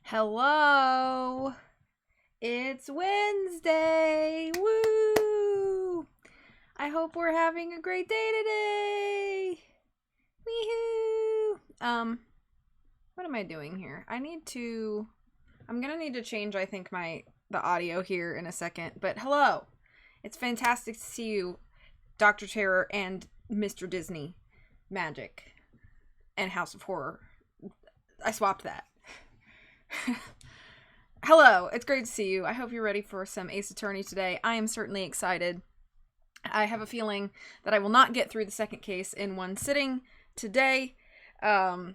Hello! It's Wednesday! Woo! I hope we're having a great day today! Wee-hoo! What am I doing here? I'm gonna need to change, I think, the audio here in a second. But hello! It's fantastic to see you, Dr. Terror and Mr. Disney Magic and House of Horror. I swapped that. Hello, it's great to see you. I hope you're ready for some Ace Attorney today. I am certainly excited. I have a feeling that I will not get through the second case in one sitting today. But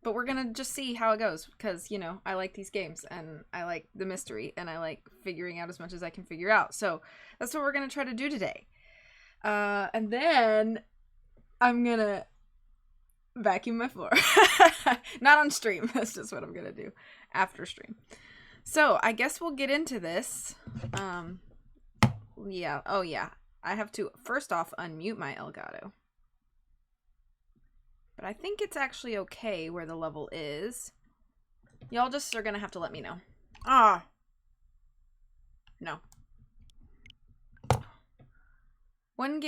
we're gonna just see how it goes, because, you know, I like these games, and I like the mystery, and I like figuring out as much as I can figure out. So that's what we're gonna try to do today. And then I'm gonna vacuum my floor. Not on stream. That's just what I'm gonna do after stream. So I guess we'll get into this. Yeah. Oh yeah. I have to first off unmute my Elgato. But I think it's actually okay where the level is. Y'all just are gonna have to let me know. No. One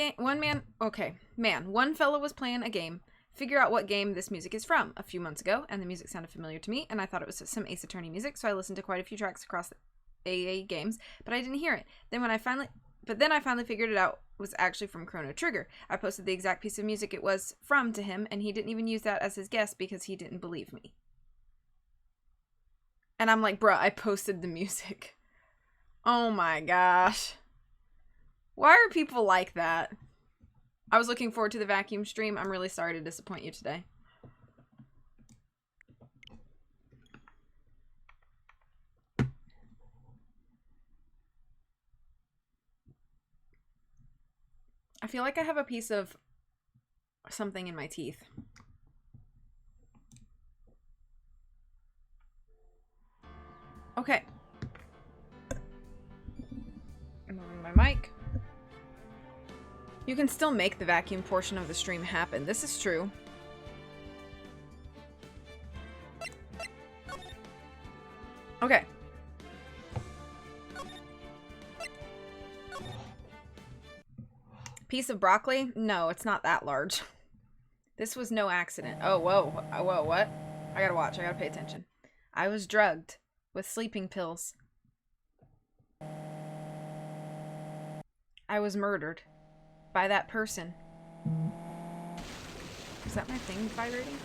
fellow was playing a game. Figure out what game this music is from a few months ago, and the music sounded familiar to me, and I thought it was some Ace Attorney music, so I listened to quite a few tracks across the AA games, but I didn't hear it. Then I finally figured it out was actually from Chrono Trigger. I posted the exact piece of music it was from to him, and he didn't even use that as his guess because he didn't believe me. And I'm like, bruh, I posted the music. Oh my gosh. Why are people like that? I was looking forward to the vacuum stream. I'm really sorry to disappoint you today. I feel like I have a piece of something in my teeth. Okay. I'm moving my mic. You can still make the vacuum portion of the stream happen. This is true. Okay. Piece of broccoli? No, it's not that large. This was no accident. Oh, whoa. Whoa, what? I gotta watch. I gotta pay attention. I was drugged with sleeping pills. I was murdered by that person. Is that my thing vibrating?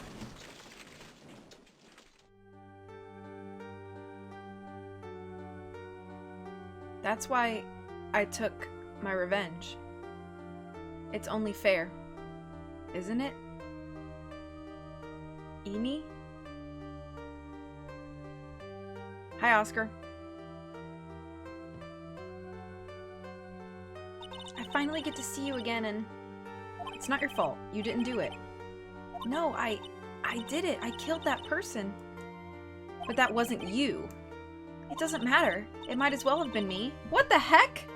That's why I took my revenge. It's only fair, isn't it? Eni? Hi, Oscar. I finally get to see you again, and it's not your fault. You didn't do it. No, I did it. I killed that person. But that wasn't you. It doesn't matter. It might as well have been me. What the heck?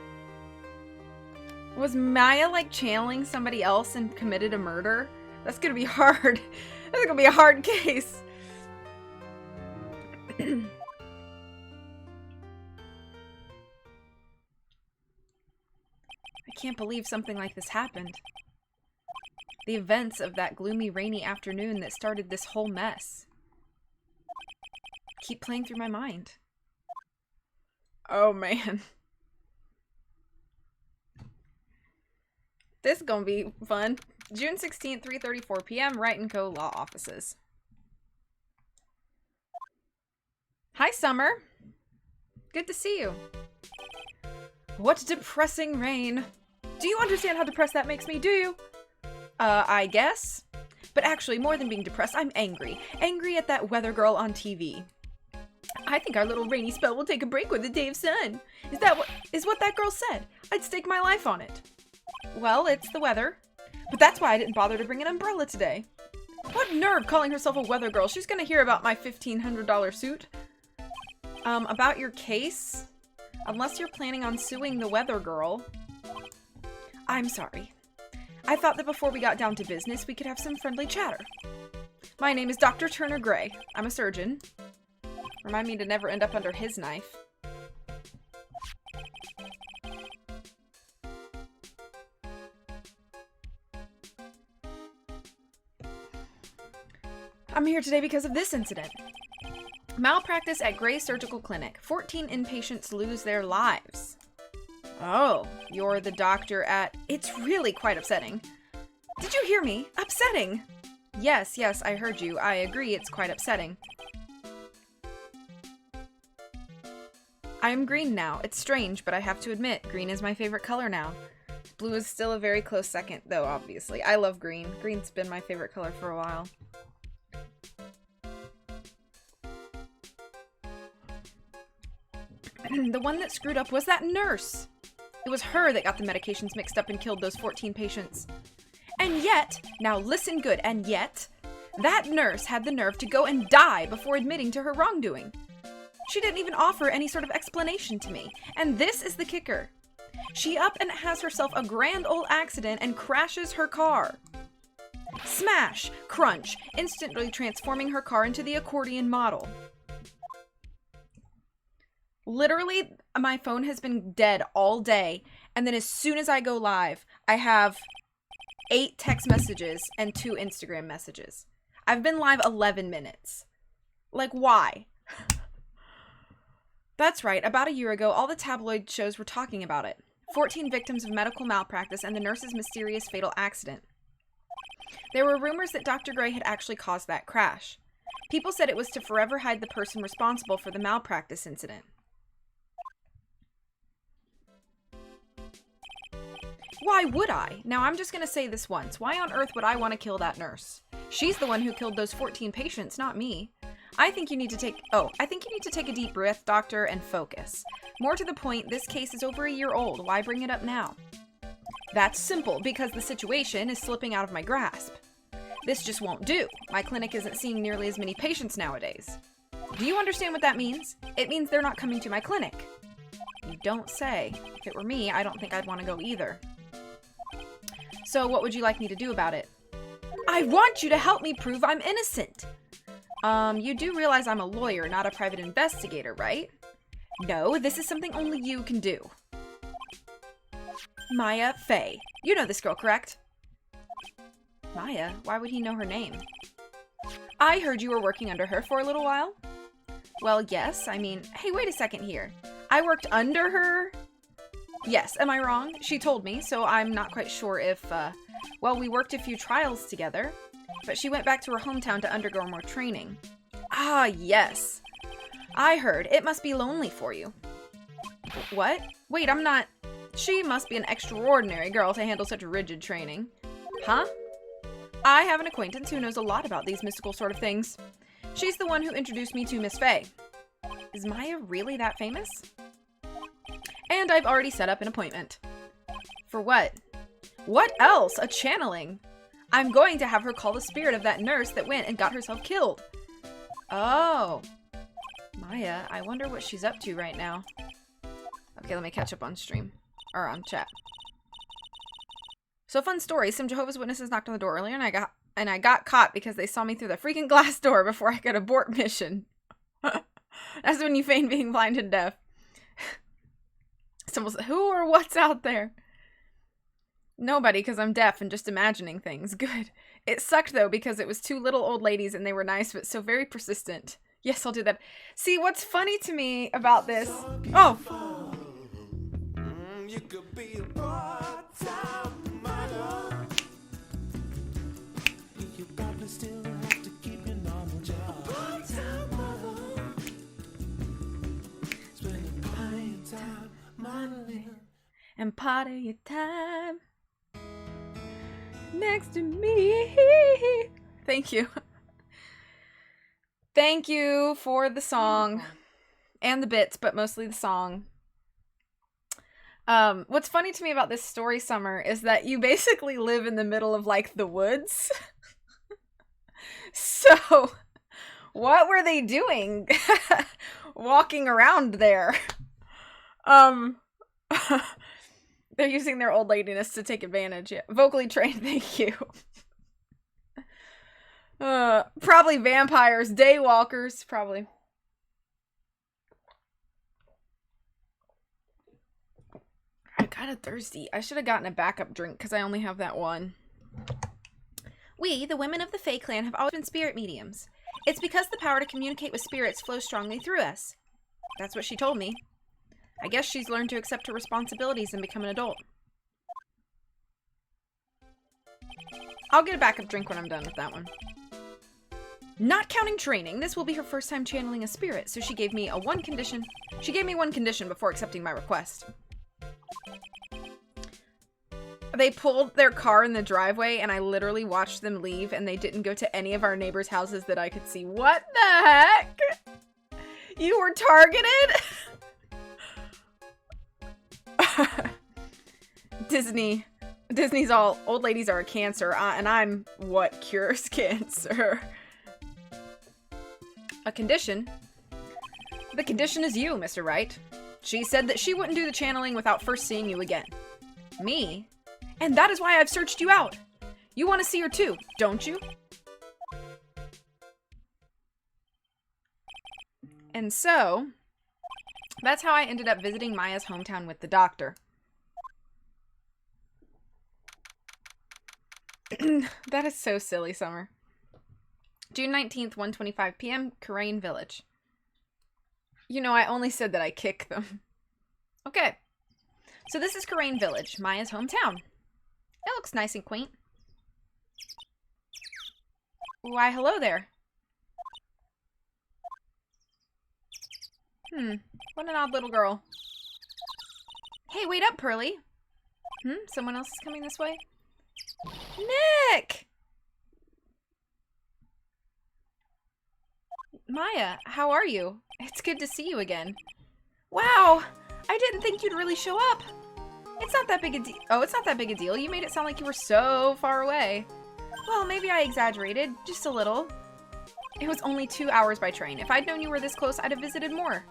Was Maya, like, channeling somebody else and committed a murder? That's gonna be hard. That's gonna be a hard case. I can't believe something like this happened. The events of that gloomy, rainy afternoon that started this whole mess keep playing through my mind. Oh, man. This is gonna be fun. June 16th, 3:34 p.m., Wright & Co. Law Offices. Hi, Summer. Good to see you. What depressing rain. Do you understand how depressed that makes me, do you? I guess. But actually, more than being depressed, I'm angry. Angry at that weather girl on TV. I think our little rainy spell will take a break with a day of sun. Is what that girl said? I'd stake my life on it. Well, it's the weather. But that's why I didn't bother to bring an umbrella today. What nerve calling herself a weather girl? She's gonna hear about my $1,500 suit. About your case? Unless you're planning on suing the weather girl. I'm sorry. I thought that before we got down to business, we could have some friendly chatter. My name is Dr. Turner Gray. I'm a surgeon. Remind me to never end up under his knife. I'm here today because of this incident. Malpractice at Gray Surgical Clinic. 14 inpatients lose their lives. Oh, you're the doctor at... It's really quite upsetting. Did you hear me? Upsetting! Yes, I heard you. I agree, it's quite upsetting. I am green now. It's strange, but I have to admit, green is my favorite color now. Blue is still a very close second, though, obviously. I love green. Green's been my favorite color for a while. The one that screwed up was that nurse. It was her that got the medications mixed up and killed those 14 patients. And yet, now listen good, and yet, that nurse had the nerve to go and die before admitting to her wrongdoing. She didn't even offer any sort of explanation to me. And this is the kicker. She up and has herself a grand old accident and crashes her car. Smash, crunch, instantly transforming her car into the accordion model. Literally, my phone has been dead all day, and then as soon as I go live, I have 8 text messages and 2 Instagram messages. I've been live 11 minutes. Like, why? That's right, about a year ago, all the tabloid shows were talking about it. 14 victims of medical malpractice and the nurse's mysterious fatal accident. There were rumors that Dr. Gray had actually caused that crash. People said it was to forever hide the person responsible for the malpractice incident. Why would I? Now I'm just gonna say this once. Why on earth would I want to kill that nurse? She's the one who killed those 14 patients, not me. I think you need to take a deep breath, doctor, and focus. More to the point, this case is over a year old. Why bring it up now? That's simple, because the situation is slipping out of my grasp. This just won't do. My clinic isn't seeing nearly as many patients nowadays. Do you understand what that means? It means they're not coming to my clinic. You don't say. If it were me, I don't think I'd want to go either. So what would you like me to do about it? I want you to help me prove I'm innocent. You do realize I'm a lawyer, not a private investigator, right? No, this is something only you can do. Maya Fey. You know this girl, correct? Maya? Why would he know her name? I heard you were working under her for a little while. Well, yes, I mean, hey, wait a second here. I worked under her? Yes, am I wrong? She told me, so I'm not quite sure if, well, we worked a few trials together, but she went back to her hometown to undergo more training. Ah, yes. I heard. It must be lonely for you. What? Wait, I'm not... She must be an extraordinary girl to handle such rigid training. Huh? I have an acquaintance who knows a lot about these mystical sort of things. She's the one who introduced me to Miss Fey. Is Maya really that famous? And I've already set up an appointment. For what? What else? A channeling. I'm going to have her call the spirit of that nurse that went and got herself killed. Oh. Maya, I wonder what she's up to right now. Okay, let me catch up on stream. Or on chat. So, fun story. Some Jehovah's Witnesses knocked on the door earlier and I got caught because they saw me through the freaking glass door before I could abort mission. That's when you feign being blind and deaf. Someone said, who or what's out there? Nobody, because I'm deaf and just imagining things. Good. It sucked, though, because it was 2 little old ladies and they were nice, but so very persistent. Yes, I'll do that. See, what's funny to me about this... Oh! You could be a part-time model. You probably still have to keep your normal job. Part-time model. Spending part of your time modeling. And part of your time next to me. Thank you. Thank you for the song and the bits, but mostly the song. What's funny to me about this story, Summer, is that you basically live in the middle of, like, the woods. So, what were they doing walking around there? They're using their old ladiness to take advantage. Yeah. Vocally trained, thank you. Probably vampires, daywalkers, probably. I'm kind of thirsty. I should have gotten a backup drink because I only have that one. We, the women of the Fae clan, have always been spirit mediums. It's because the power to communicate with spirits flows strongly through us. That's what she told me. I guess she's learned to accept her responsibilities and become an adult. I'll get a backup drink when I'm done with that one. Not counting training, this will be her first time channeling a spirit, so she gave me one condition before accepting my request. They pulled their car in the driveway, and I literally watched them leave, and they didn't go to any of our neighbors' houses that I could see. What the heck? You were targeted? Disney's all, old ladies are a cancer, and I'm what cures cancer. A condition? The condition is you, Mr. Wright. She said that she wouldn't do the channeling without first seeing you again. Me? And that is why I've searched you out. You want to see her too, don't you? And so, that's how I ended up visiting Maya's hometown with the doctor. That is so silly, Summer. June 19th, 1:25 p.m., Karain Village. You know, I only said that I kick them. Okay. So this is Karain Village, Maya's hometown. It looks nice and quaint. Why, hello there. What an odd little girl. Hey, wait up, Pearly. Someone else is coming this way? Nick! Maya, how are you? It's good to see you again. Wow! I didn't think you'd really show up. It's not that big a deal. Oh, it's not that big a deal. You made it sound like you were so far away. Well, maybe I exaggerated. Just a little. It was only 2 hours by train. If I'd known you were this close, I'd have visited more.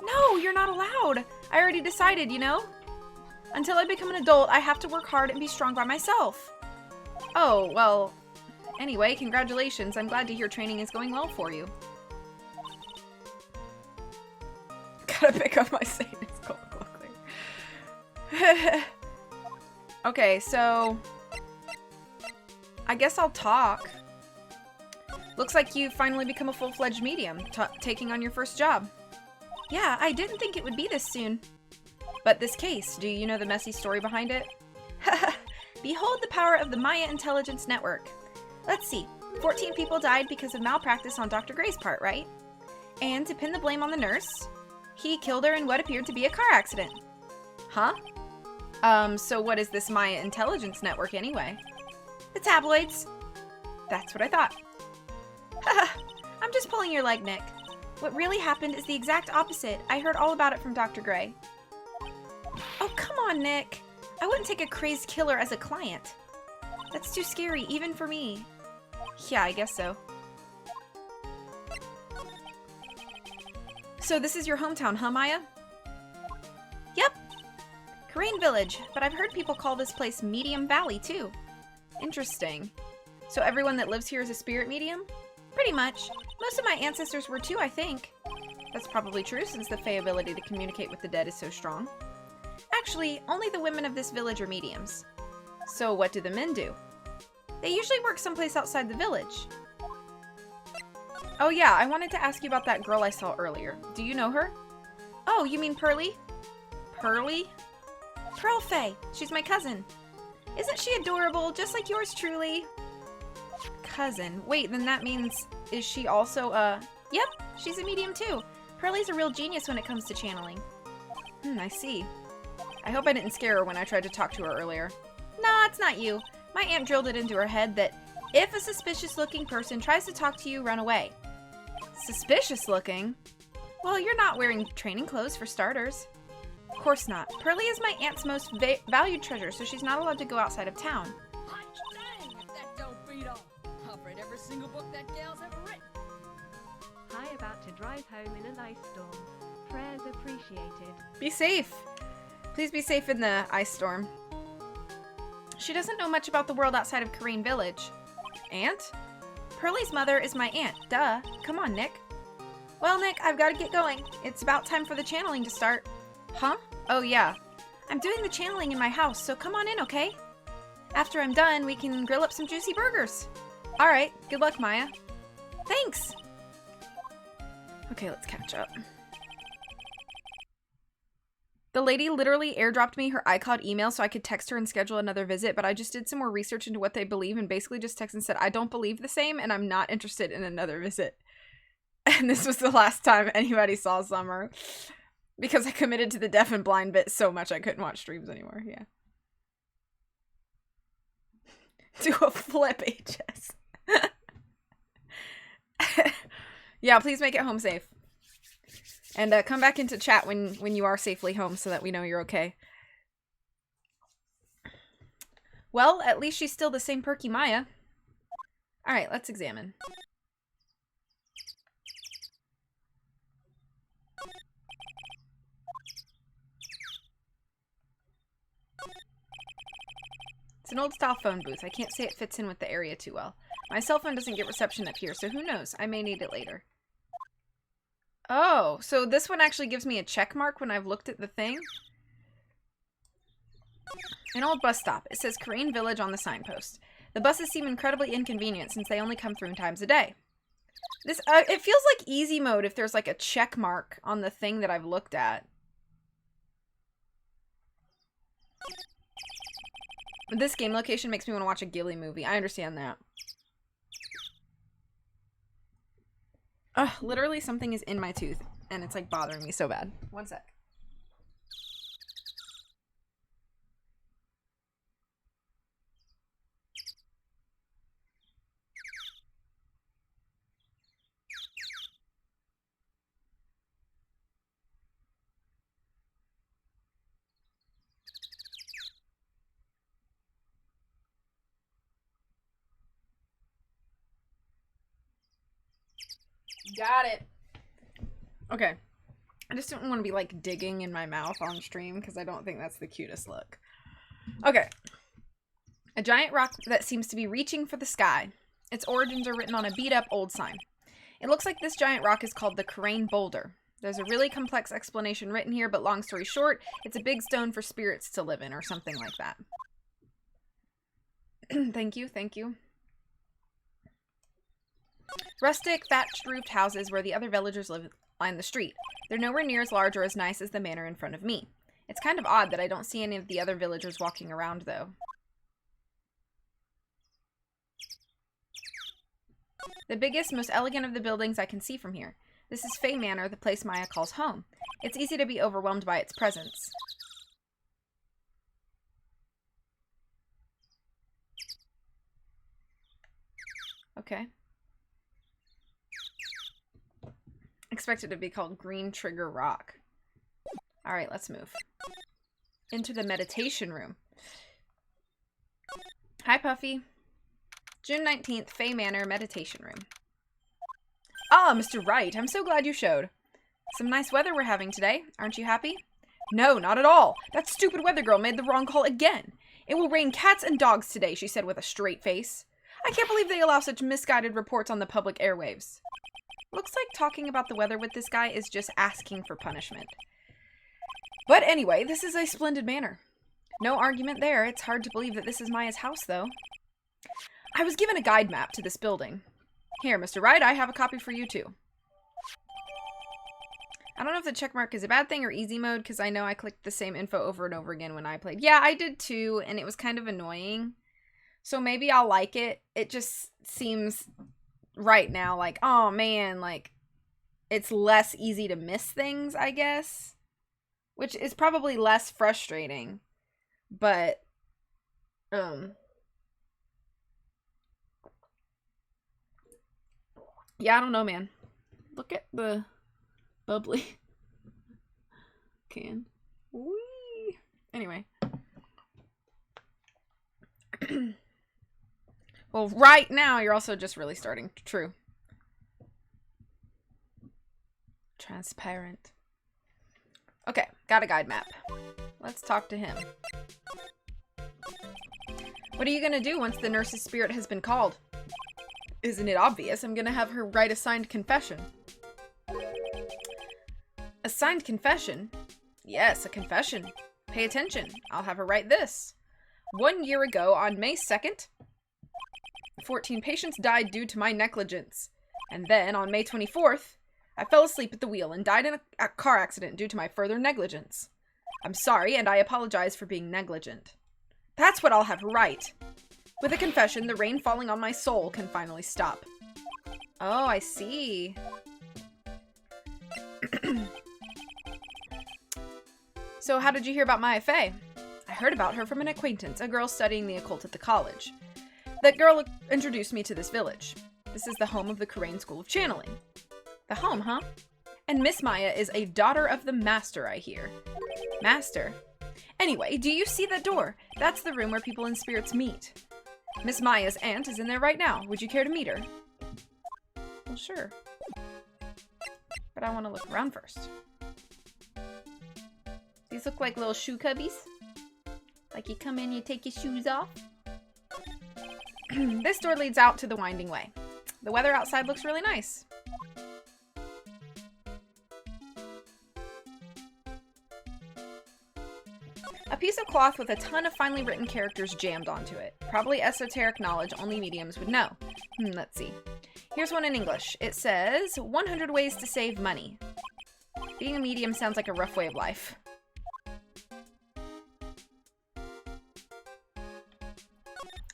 No, you're not allowed. I already decided, you know? Until I become an adult, I have to work hard and be strong by myself. Oh, well, anyway, congratulations. I'm glad to hear training is going well for you. Gotta pick up my Satanist gold quickly. Okay, so I guess I'll talk. Looks like you've finally become a full-fledged medium, taking on your first job. Yeah, I didn't think it would be this soon. But this case, do you know the messy story behind it? Behold the power of the Maya Intelligence Network. Let's see, 14 people died because of malpractice on Dr. Gray's part, right? And to pin the blame on the nurse, he killed her in what appeared to be a car accident. Huh? So what is this Maya Intelligence Network anyway? The tabloids. That's what I thought. I'm just pulling your leg, Nick. What really happened is the exact opposite. I heard all about it from Dr. Gray. Oh, come on, Nick. I wouldn't take a crazed killer as a client. That's too scary, even for me. Yeah, I guess so. So this is your hometown, huh, Maya? Yep. Karain Village, but I've heard people call this place Medium Valley, too. Interesting. So everyone that lives here is a spirit medium? Pretty much. Most of my ancestors were too, I think. That's probably true, since the Fae ability to communicate with the dead is so strong. Actually, only the women of this village are mediums. So what do the men do? They usually work someplace outside the village. Oh yeah, I wanted to ask you about that girl I saw earlier. Do you know her? Oh, you mean Pearly? Pearly? Pearl Fae. She's my cousin. Isn't she adorable, just like yours truly? Cousin. Wait, then that means, is she also Yep, she's a medium too. Pearly's a real genius when it comes to channeling. I see. I hope I didn't scare her when I tried to talk to her earlier. No, it's not you. My aunt drilled it into her head that if a suspicious-looking person tries to talk to you, run away. Suspicious-looking? Well, you're not wearing training clothes, for starters. Of course not. Pearly is my aunt's most valued treasure, so she's not allowed to go outside of town. Dang, if that don't beat all. I've read every single book that gal's ever written. Hi, about to drive home in an ice storm. Prayers appreciated. Be safe. Please be safe in the ice storm. She doesn't know much about the world outside of Karain Village. Aunt? Pearlie's mother is my aunt. Duh. Come on, Nick. Well, Nick, I've got to get going. It's about time for the channeling to start. Huh? Oh, yeah. I'm doing the channeling in my house, so come on in, okay? After I'm done, we can grill up some juicy burgers. All right. Good luck, Maya. Thanks. Okay, let's catch up. The lady literally airdropped me her iCloud email so I could text her and schedule another visit, but I just did some more research into what they believe and basically just texted and said, I don't believe the same and I'm not interested in another visit. And this was the last time anybody saw Summer because I committed to the deaf and blind bit so much I couldn't watch streams anymore. Yeah. Do a flip, HS. Yeah, please make it home safe. And come back into chat when you are safely home so that we know you're okay. Well, at least she's still the same perky Maya. Alright, let's examine. It's an old-style phone booth. I can't say it fits in with the area too well. My cell phone doesn't get reception up here, so who knows? I may need it later. Oh, so this one actually gives me a check mark when I've looked at the thing. An old bus stop. It says Korean Village on the signpost. The buses seem incredibly inconvenient since they only come 3 times a day. This it feels like easy mode if there's like a check mark on the thing that I've looked at. This game location makes me want to watch a Ghibli movie. I understand that. Ugh, literally something is in my tooth and it's like bothering me so bad. One sec. Got it. Okay. I just don't want to be like digging in my mouth on stream because I don't think that's the cutest look. Okay. A giant rock that seems to be reaching for the sky. Its origins are written on a beat up old sign. It looks like this giant rock is called the Crane Boulder. There's a really complex explanation written here, but long story short, it's a big stone for spirits to live in or something like that. Thank you, thank you. Rustic, thatched-roofed houses where the other villagers live line the street. They're nowhere near as large or as nice as the manor in front of me. It's kind of odd that I don't see any of the other villagers walking around, though. The biggest, most elegant of the buildings I can see from here. This is Fay Manor, the place Maya calls home. It's easy to be overwhelmed by its presence. Okay. Expected to be called Green Trigger Rock. Alright, let's move. Into the meditation room. Hi, Puffy. June 19th, Fay Manor Meditation Room. Ah, Mr. Wright, I'm so glad you showed. Some nice weather we're having today. Aren't you happy? No, not at all. That stupid weather girl made the wrong call again. It will rain cats and dogs today, she said with a straight face. I can't believe they allow such misguided reports on the public airwaves. Looks like talking about the weather with this guy is just asking for punishment. But anyway, this is a splendid manor. No argument there. It's hard to believe that this is Maya's house, though. I was given a guide map to this building. Here, Mr. Wright, I have a copy for you, too. I don't know if the checkmark is a bad thing or easy mode, because I know I clicked the same info over and over again when I played. Yeah, I did, too, and it was kind of annoying. So maybe I'll like it. It just seems right now like, oh, man, like, it's less easy to miss things, I guess. Which is probably less frustrating. But, yeah, I don't know, man. Look at the bubbly can. Whee! Anyway. Well, right now, you're also just really starting. True. Transparent. Okay, got a guide map. Let's talk to him. What are you gonna do once the nurse's spirit has been called? Isn't it obvious? I'm gonna have her write a signed confession. A signed confession? Yes, a confession. Pay attention. I'll have her write this. 1 year ago, on May 2nd, 14 patients died due to my negligence. And then, on May 24th, I fell asleep at the wheel and died in a car accident due to my further negligence. I'm sorry, and I apologize for being negligent. That's what I'll have her write. With a confession, the rain falling on my soul can finally stop. Oh, I see. So how did you hear about Maya Fey? I heard about her from an acquaintance, a girl studying the occult at the college. That girl introduced me to this village. This is the home of the Karain School of Channeling. The home, huh? And Miss Maya is a daughter of the Master, I hear. Master? Anyway, do you see that door? That's the room where people and spirits meet. Miss Maya's aunt is in there right now. Would you care to meet her? Well, sure. But I want to look around first. These look like little shoe cubbies. Like you come in, you take your shoes off. This door leads out to the winding way. The weather outside looks really nice. A piece of cloth with a ton of finely written characters jammed onto it. Probably esoteric knowledge only mediums would know. Let's see. Here's one in English. It says, 100 ways to save money. Being a medium sounds like a rough way of life.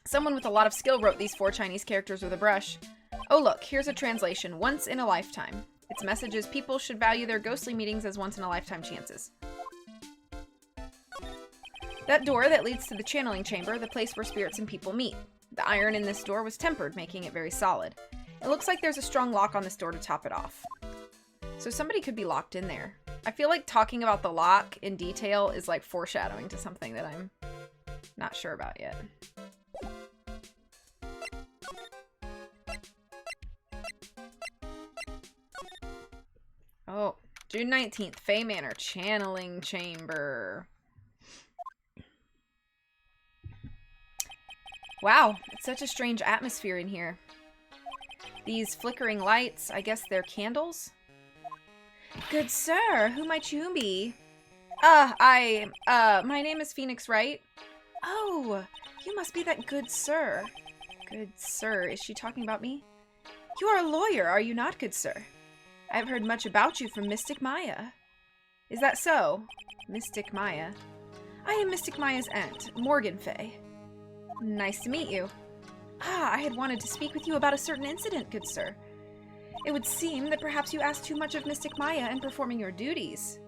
Someone with a lot of skill wrote these 4 Chinese characters with a brush. Oh look, here's a translation. Once in a lifetime. Its message is people should value their ghostly meetings as once in a lifetime chances. That door that leads to the channeling chamber, the place where spirits and people meet. The iron in this door was tempered, making it very solid. It looks like there's a strong lock on this door to top it off. So somebody could be locked in there. I feel like talking about the lock in detail is like foreshadowing to something that I'm not sure about yet. Oh, June 19th, Fey Manor, Channeling Chamber. Wow, it's such a strange atmosphere in here. These flickering lights, I guess they're candles? Good sir, who might you be? My name is Phoenix Wright. Oh, you must be that good sir. Good sir, is she talking about me? You are a lawyer, are you not, good sir? I've heard much about you from Mystic Maya. Is that so? Mystic Maya. I am Mystic Maya's aunt, Morgan Fey. Nice to meet you. I had wanted to speak with you about a certain incident, good sir. It would seem that perhaps you asked too much of Mystic Maya in performing your duties.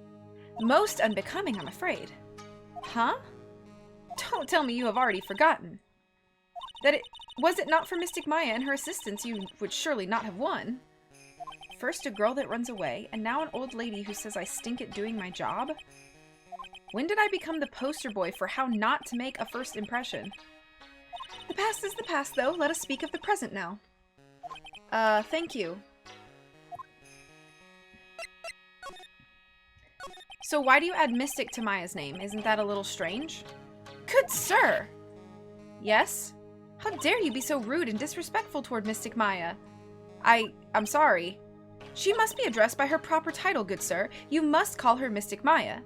Most unbecoming, I'm afraid. Huh? Don't tell me you have already forgotten. Was it not for Mystic Maya and her assistants, you would surely not have won. First a girl that runs away, and now an old lady who says I stink at doing my job? When did I become the poster boy for how not to make a first impression? The past is the past, though. Let us speak of the present now. Thank you. So why do you add Mystic to Maya's name? Isn't that a little strange? Good sir! Yes? How dare you be so rude and disrespectful toward Mystic Maya? I'm sorry. She must be addressed by her proper title, good sir. You must call her Mystic Maya.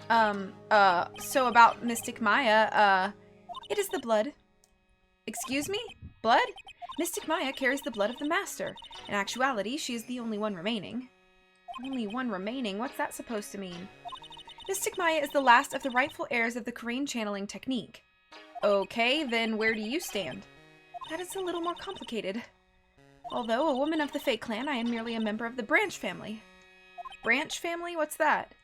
So about Mystic Maya, it is the blood. Excuse me? Blood? Mystic Maya carries the blood of the Master. In actuality, she is the only one remaining. Only one remaining? What's that supposed to mean? Mystic Maya is the last of the rightful heirs of the Karain channeling technique. Okay, then where do you stand? That is a little more complicated. Although a woman of the Fey clan, I am merely a member of the Branch family. Branch family? What's that?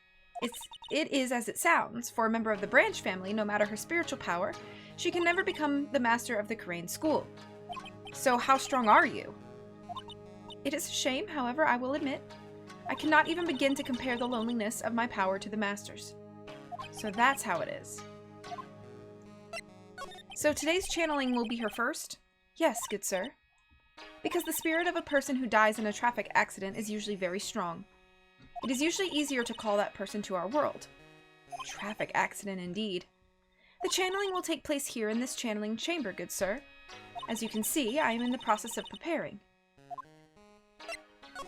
It is as it sounds. For a member of the Branch family, no matter her spiritual power, she can never become the master of the Karain school. So how strong are you? It is a shame, however, I will admit. I cannot even begin to compare the loneliness of my power to the master's. So that's how it is. So today's channeling will be her first? Yes, good sir. Because the spirit of a person who dies in a traffic accident is usually very strong. It is usually easier to call that person to our world. Traffic accident indeed. The channeling will take place here in this channeling chamber, good sir. As you can see, I am in the process of preparing.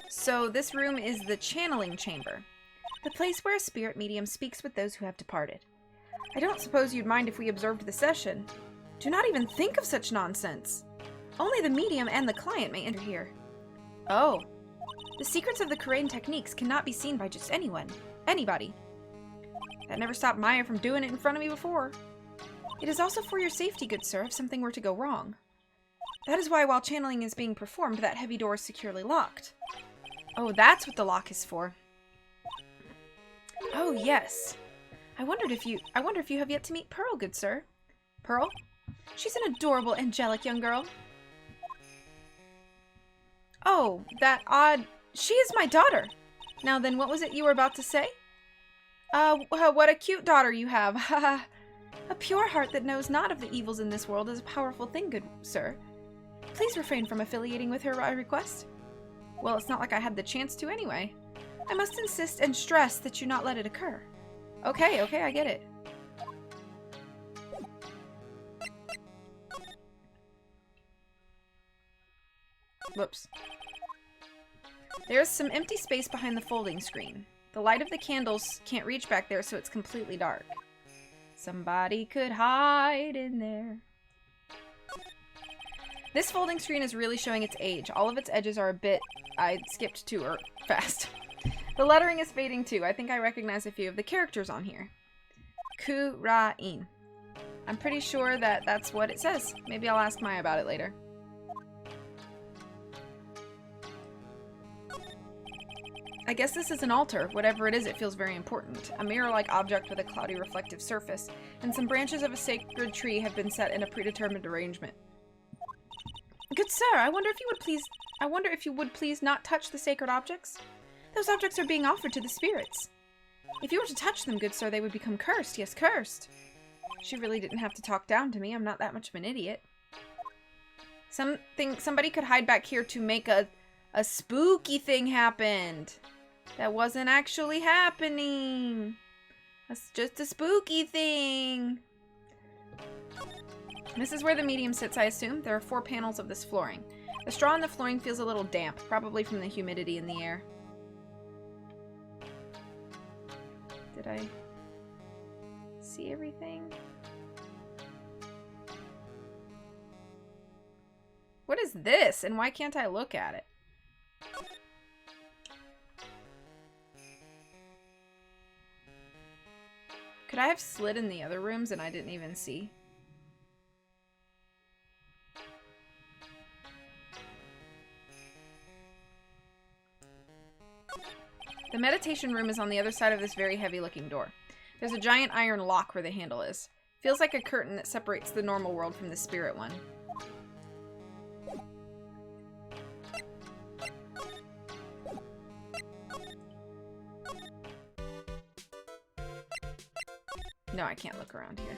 So this room is the channeling chamber, the place where a spirit medium speaks with those who have departed. I don't suppose you'd mind if we observed the session. Do not even think of such nonsense. Only the medium and the client may enter here. Oh. The secrets of the Karain techniques cannot be seen by just anybody. That never stopped Maya from doing it in front of me before. It is also for your safety, good sir, if something were to go wrong. That is why while channeling is being performed, that heavy door is securely locked. Oh, that's what the lock is for. Oh, yes. I wonder if you have yet to meet Pearl, good sir. Pearl? She's an adorable, angelic young girl. Oh, that odd... She is my daughter. Now then, what was it you were about to say? What a cute daughter you have. Haha. A pure heart that knows not of the evils in this world is a powerful thing, good sir. Please refrain from affiliating with her, I request. Well, it's not like I had the chance to anyway. I must insist and stress that you not let it occur. Okay, I get it. Whoops. There's some empty space behind the folding screen. The light of the candles can't reach back there, so it's completely dark. Somebody could hide in there. This folding screen is really showing its age. All of its edges are a bit... I skipped too fast. The lettering is fading too. I think I recognize a few of the characters on here. Kurain. I'm pretty sure that that's what it says. Maybe I'll ask Maya about it later. I guess this is an altar. Whatever it is, it feels very important. A mirror-like object with a cloudy reflective surface, and some branches of a sacred tree have been set in a predetermined arrangement. Good sir, I wonder if you would please not touch the sacred objects? Those objects are being offered to the spirits. If you were to touch them, good sir, they would become cursed. Yes, cursed. She really didn't have to talk down to me. I'm not that much of an idiot. Somebody could hide back here to make a spooky thing happen. That wasn't actually happening. That's just a spooky thing. This is where the medium sits, I assume. There are 4 panels of this flooring. The straw on the flooring feels a little damp, probably from the humidity in the air. Did I see everything? What is this, and why can't I look at it? Could I have slid in the other rooms and I didn't even see? The meditation room is on the other side of this very heavy-looking door. There's a giant iron lock where the handle is. Feels like a curtain that separates the normal world from the spirit one. No, I can't look around here.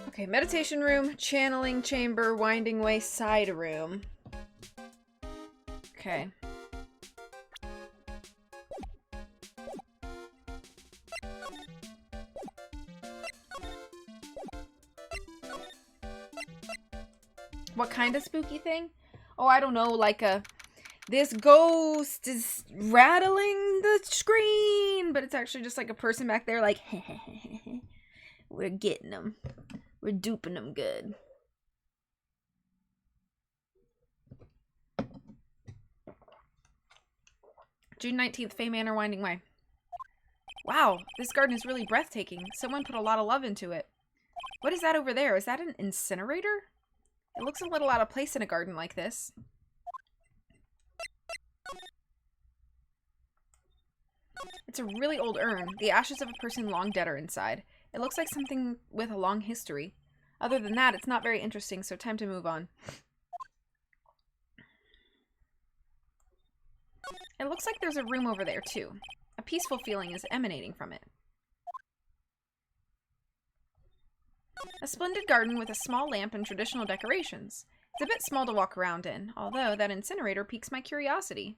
Okay, meditation room, channeling chamber, winding way side room. Okay. What kind of spooky thing? Oh, I don't know, like this ghost is rattling the screen, but it's actually just like a person back there like, we're getting them. We're duping them good. June 19th, Fay Manor, Winding Way. Wow, this garden is really breathtaking. Someone put a lot of love into it. What is that over there? Is that an incinerator? It looks a little out of place in a garden like this. It's a really old urn. The ashes of a person long dead are inside. It looks like something with a long history. Other than that, it's not very interesting, so time to move on. It looks like there's a room over there, too. A peaceful feeling is emanating from it. A splendid garden with a small lamp and traditional decorations. It's a bit small to walk around in, although that incinerator piques my curiosity.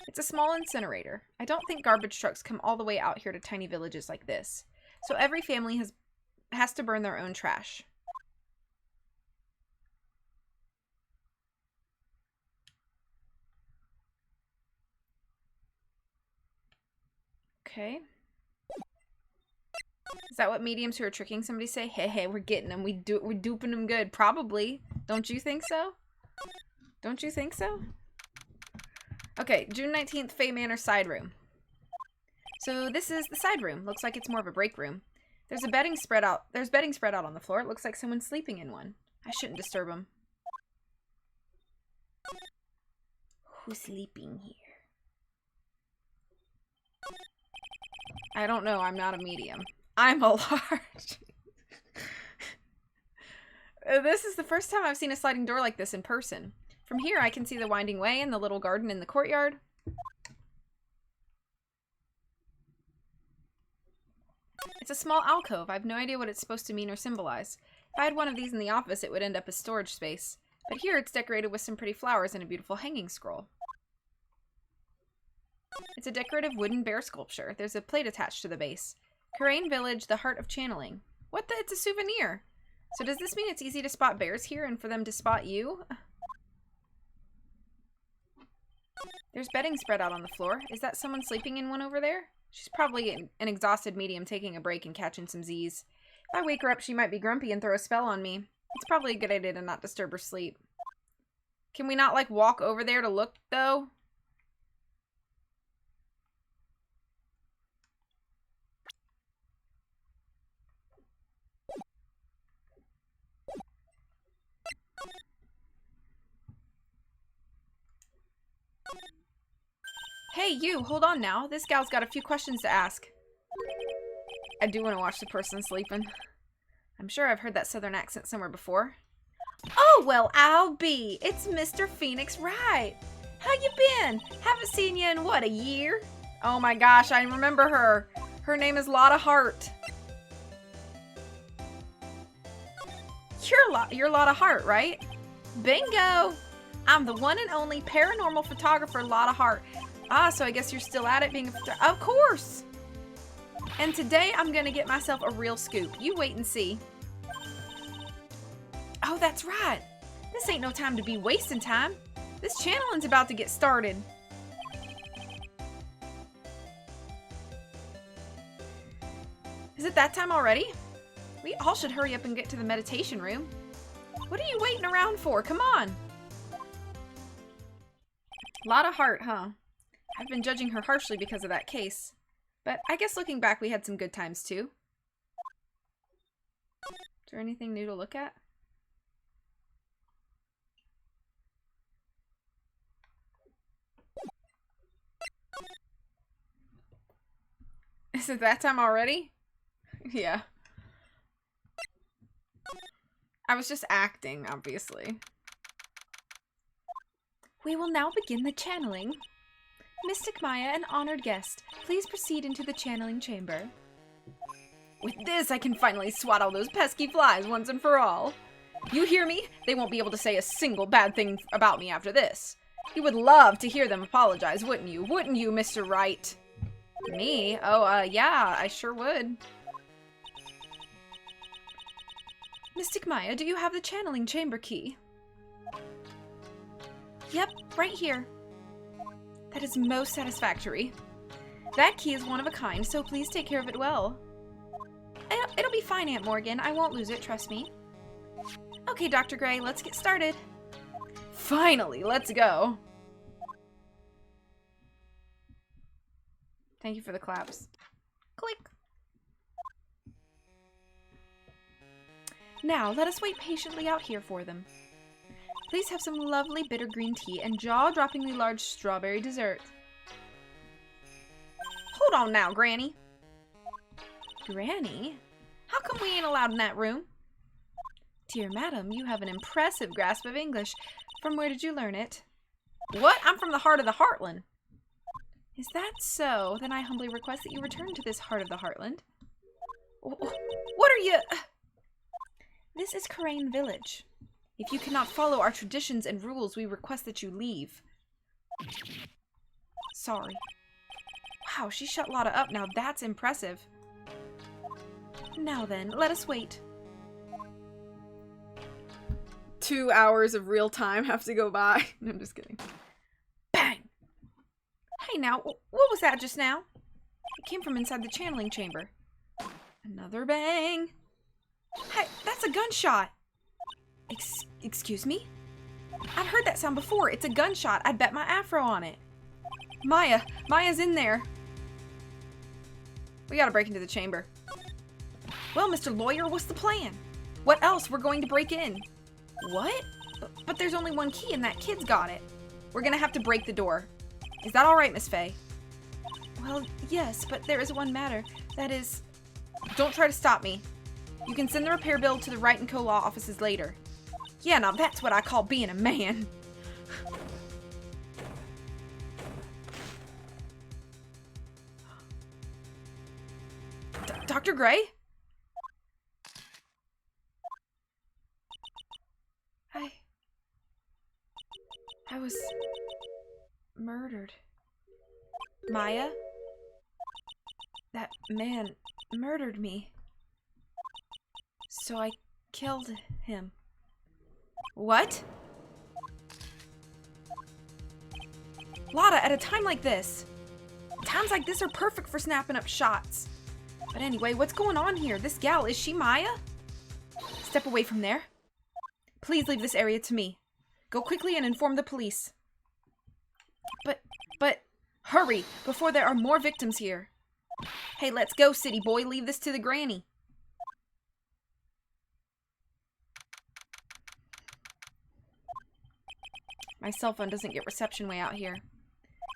It's a small incinerator. I don't think garbage trucks come all the way out here to tiny villages like this. So every family has to burn their own trash. Okay. Is that what mediums who are tricking somebody say? Hey, hey, we're getting them. We're duping them good. Probably. Don't you think so? Don't you think so? Okay, June 19th, Faye Manor side room. So this is the side room. Looks like it's more of a break room. There's bedding spread out on the floor. It looks like someone's sleeping in one. I shouldn't disturb them. Who's sleeping here? I don't know. I'm not a medium. I'm a large. This is the first time I've seen a sliding door like this in person. From here, I can see the winding way and the little garden in the courtyard. It's a small alcove. I have no idea what it's supposed to mean or symbolize. If I had one of these in the office, it would end up as storage space. But here, it's decorated with some pretty flowers and a beautiful hanging scroll. It's a decorative wooden bear sculpture. There's a plate attached to the base. Karain Village, the heart of channeling. What the? It's a souvenir. So does this mean it's easy to spot bears here and for them to spot you? There's bedding spread out on the floor. Is that someone sleeping in one over there? She's probably an exhausted medium taking a break and catching some Z's. If I wake her up, she might be grumpy and throw a spell on me. It's probably a good idea to not disturb her sleep. Can we not, like, walk over there to look, though? Hey, you! Hold on now. This gal's got a few questions to ask. I do want to watch the person sleeping. I'm sure I've heard that southern accent somewhere before. Oh, well, I'll be. It's Mr. Phoenix Wright. How you been? Haven't seen you in, what, a year? Oh my gosh, I remember her. Her name is Lotta Hart. You're Lotta Hart, right? Bingo! I'm the one and only paranormal photographer Lotta Hart. Ah, so I guess you're still at it being a photographer. Of course! And today I'm gonna get myself a real scoop. You wait and see. Oh, that's right. This ain't no time to be wasting time. This channeling's about to get started. Is it that time already? We all should hurry up and get to the meditation room. What are you waiting around for? Come on. Lotta Hart, huh? I've been judging her harshly because of that case. But I guess looking back, we had some good times too. Is there anything new to look at? Is it that time already? Yeah. I was just acting, obviously. We will now begin the channeling. Mystic Maya, an honored guest, please proceed into the channeling chamber. With this, I can finally swat all those pesky flies once and for all. You hear me? They won't be able to say a single bad thing about me after this. You would love to hear them apologize, wouldn't you? Wouldn't you, Mr. Wright? Me? Oh, yeah, I sure would. Mystic Maya, do you have the channeling chamber key? Yep, right here. That is most satisfactory. That key is one of a kind, so please take care of it well. It'll be fine, Aunt Morgan. I won't lose it, trust me. Okay, Dr. Gray, let's get started. Finally, let's go. Thank you for the claps. Click. Now, let us wait patiently out here for them. Please have some lovely bitter green tea and jaw-droppingly large strawberry dessert. Hold on now, Granny. Granny? How come we ain't allowed in that room? Dear madam, you have an impressive grasp of English. From where did you learn it? What? I'm from the heart of the Heartland. Is that so? Then I humbly request that you return to this heart of the Heartland. What are you... This is Karain Village. If you cannot follow our traditions and rules, we request that you leave. Sorry. Wow, she shut Lotta up. Now that's impressive. Now then, let us wait. 2 hours of real time have to go by. No, I'm just kidding. Bang! Hey now, what was that just now? It came from inside the channeling chamber. Another bang. Hey, that's a gunshot. Excuse me? I've heard that sound before. It's a gunshot. I'd bet my afro on it. Maya's in there. We gotta break into the chamber. Well, Mr. Lawyer, what's the plan? What else? We're going to break in. What? But there's only one key and that kid's got it. We're gonna have to break the door. Is that alright, Miss Faye? Well, yes, but there is one matter. That is... Don't try to stop me. You can send the repair bill to the Wright & Co. law offices later. Yeah, now that's what I call being a man. Dr. Gray? I was murdered. Maya? That man murdered me. So I killed him. What? Lotta, at a time like this. Times like this are perfect for snapping up shots. But anyway, what's going on here? This gal, is she Maya? Step away from there. Please leave this area to me. Go quickly and inform the police. But, hurry, before there are more victims here. Hey, let's go, city boy. Leave this to the granny. My cell phone doesn't get reception way out here,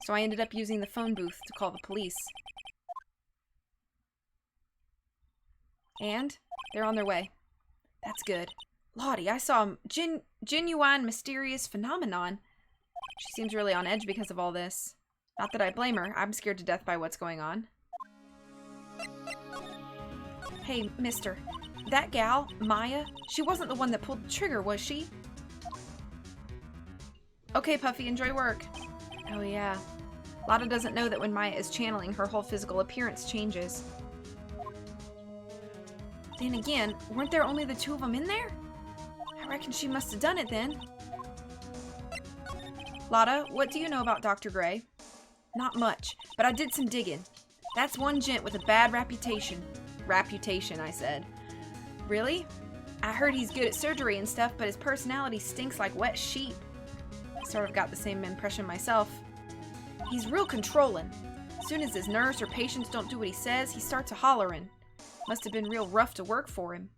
so I ended up using the phone booth to call the police. And they're on their way. That's good. Lottie, I saw a genuine mysterious phenomenon. She seems really on edge because of all this. Not that I blame her. I'm scared to death by what's going on. Hey, mister. That gal, Maya, she wasn't the one that pulled the trigger, was she? Okay, Puffy, enjoy work. Oh, yeah. Lotta doesn't know that when Maya is channeling, her whole physical appearance changes. Then again, weren't there only the two of them in there? I reckon she must have done it then. Lotta, what do you know about Dr. Gray? Not much, but I did some digging. That's one gent with a bad reputation. Reputation, I said. Really? I heard he's good at surgery and stuff, but his personality stinks like wet sheep. I sort of got the same impression myself. He's real controlling. As soon as his nurse or patients don't do what he says, he starts a hollering. Must have been real rough to work for him.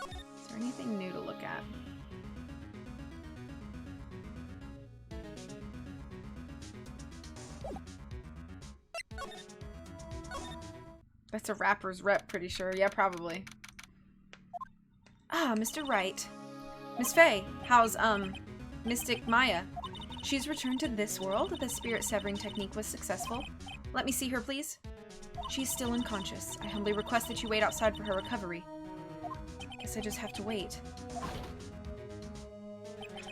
Is there anything new to look at? That's a rapper's rep, pretty sure. Yeah, probably. Ah, Mr. Wright. Miss Faye, how's, Mystic Maya? She's returned to this world. The spirit severing technique was successful. Let me see her, please. She's still unconscious. I humbly request that you wait outside for her recovery. Guess I just have to wait.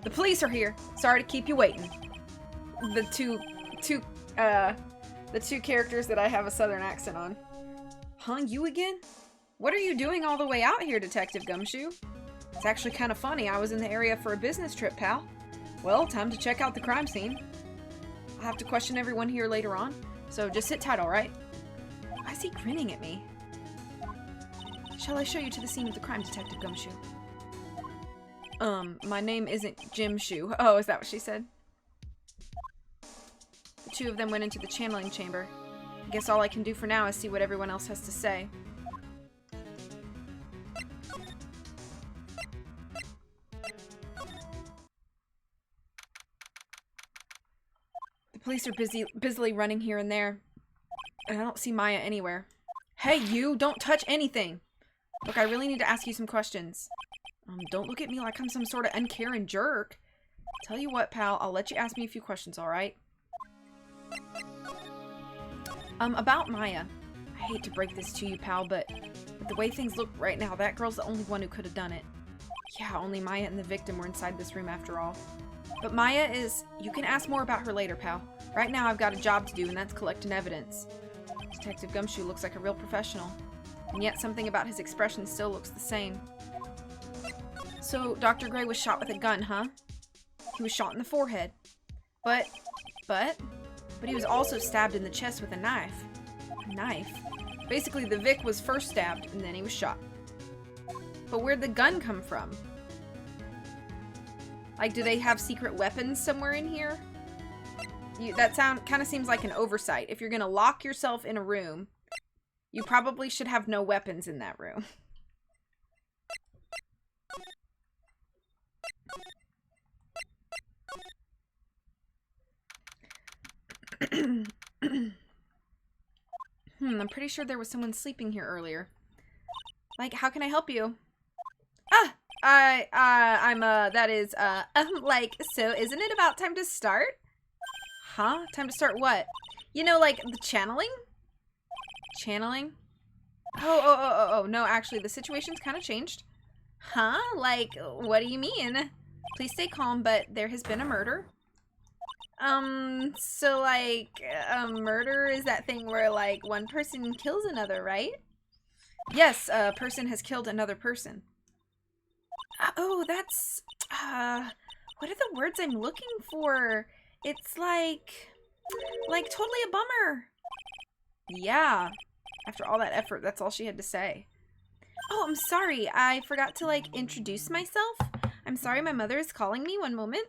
The police are here. Sorry to keep you waiting. The two characters that I have a southern accent on. Huh, you again? What are you doing all the way out here, Detective Gumshoe? It's actually kind of funny. I was in the area for a business trip, pal. Well, time to check out the crime scene. I'll have to question everyone here later on, so just sit tight, alright? Why is he grinning at me? Shall I show you to the scene of the crime, Detective Gumshoe? My name isn't Jim Shoe. Oh, is that what she said? The two of them went into the channeling chamber. I guess all I can do for now is see what everyone else has to say. The police are busily running here and there, and I don't see Maya anywhere. Hey, you! Don't touch anything! Look, I really need to ask you some questions. Don't look at me like I'm some sort of uncaring jerk. Tell you what, pal, I'll let you ask me a few questions, alright? About Maya. I hate to break this to you, pal, but with the way things look right now, that girl's the only one who could have done it. Yeah, only Maya and the victim were inside this room after all. But Maya is... You can ask more about her later, pal. Right now I've got a job to do, and that's collecting evidence. Detective Gumshoe looks like a real professional. And yet something about his expression still looks the same. So, Dr. Gray was shot with a gun, huh? He was shot in the forehead. But he was also stabbed in the chest with a knife. A knife? Basically, the Vic was first stabbed, and then he was shot. But where'd the gun come from? Like, do they have secret weapons somewhere in here? That kind of seems like an oversight. If you're gonna lock yourself in a room, you probably should have no weapons in that room. I'm pretty sure there was someone sleeping here earlier. Like, how can I help you? Like, so isn't it about time to start? Huh? Time to start what? You know, like, the channeling? Channeling? Oh, no, actually, the situation's kind of changed. Huh? Like, what do you mean? Please stay calm, but there has been a murder. So, like, murder is that thing where, like, one person kills another, right? Yes, a person has killed another person. Oh, that's, what are the words I'm looking for? It's like totally a bummer. Yeah. After all that effort, that's all she had to say. Oh, I'm sorry. I forgot to, like, introduce myself. I'm sorry, my mother is calling me. One moment.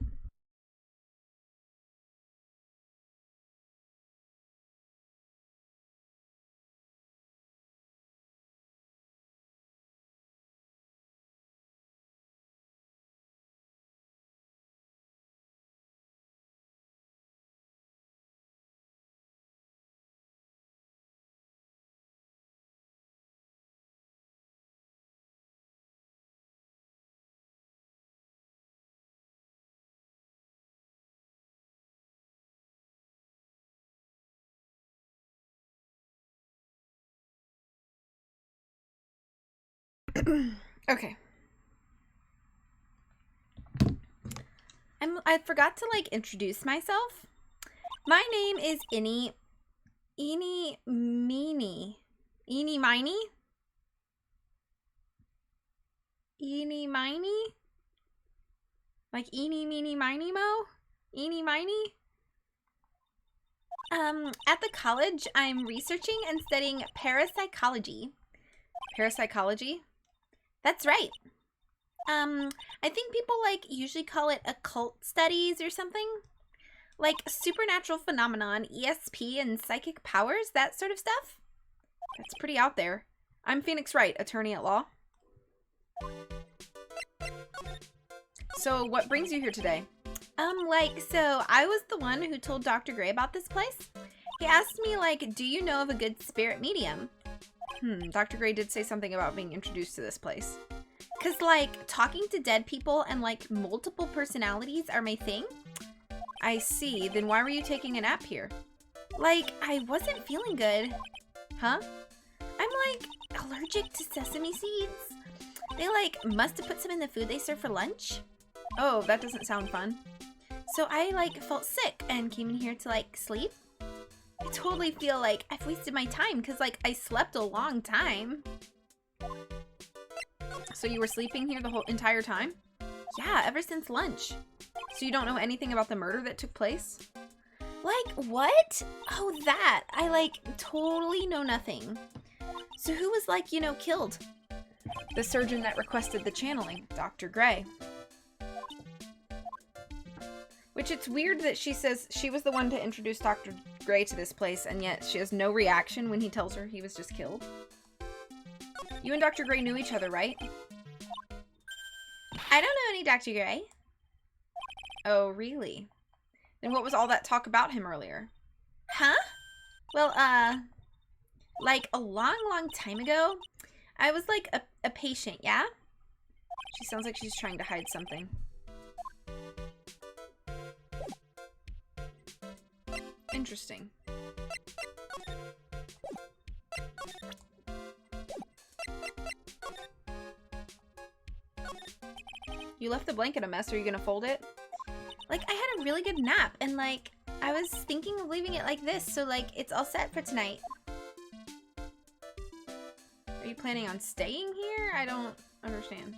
Okay. I forgot to, like, introduce myself. My name is Eeny Meeny. Eeny Miny? Eeny Miny? Like Eeny Meeny Miny Mo? Eeny Miny? At the college, I'm researching and studying parapsychology. Parapsychology? That's right. I think people, like, usually call it occult studies or something. Like supernatural phenomenon, ESP, and psychic powers, that sort of stuff. That's pretty out there. I'm Phoenix Wright, attorney at law. So, what brings you here today? So I was the one who told Dr. Gray about this place. He asked me, like, do you know of a good spirit medium? Dr. Gray did say something about being introduced to this place. Cause, like, talking to dead people and, like, multiple personalities are my thing. I see. Then why were you taking a nap here? Like, I wasn't feeling good. Huh? I'm, like, allergic to sesame seeds. They, like, must have put some in the food they serve for lunch. Oh, that doesn't sound fun. So I, like, felt sick and came in here to, like, sleep. I totally feel like I've wasted my time because, like, I slept a long time. So you were sleeping here the whole entire time? Yeah, ever since lunch. So you don't know anything about the murder that took place? Like, what? Oh, that. I, like, totally know nothing. So who was, like, you know, killed? The surgeon that requested the channeling, Dr. Gray. Which it's weird that she says she was the one to introduce Dr. Gray to this place, and yet she has no reaction when he tells her he was just killed. You and Dr. Gray knew each other, right? I don't know any Dr. Gray. Oh, really? Then what was all that talk about him earlier? Huh? Well, like a long, long time ago, I was like a patient, yeah? She sounds like she's trying to hide something. Interesting. You left the blanket a mess. Are you gonna fold it? Like, I had a really good nap, and, like, I was thinking of leaving it like this, so, like, it's all set for tonight. Are you planning on staying here? I don't understand.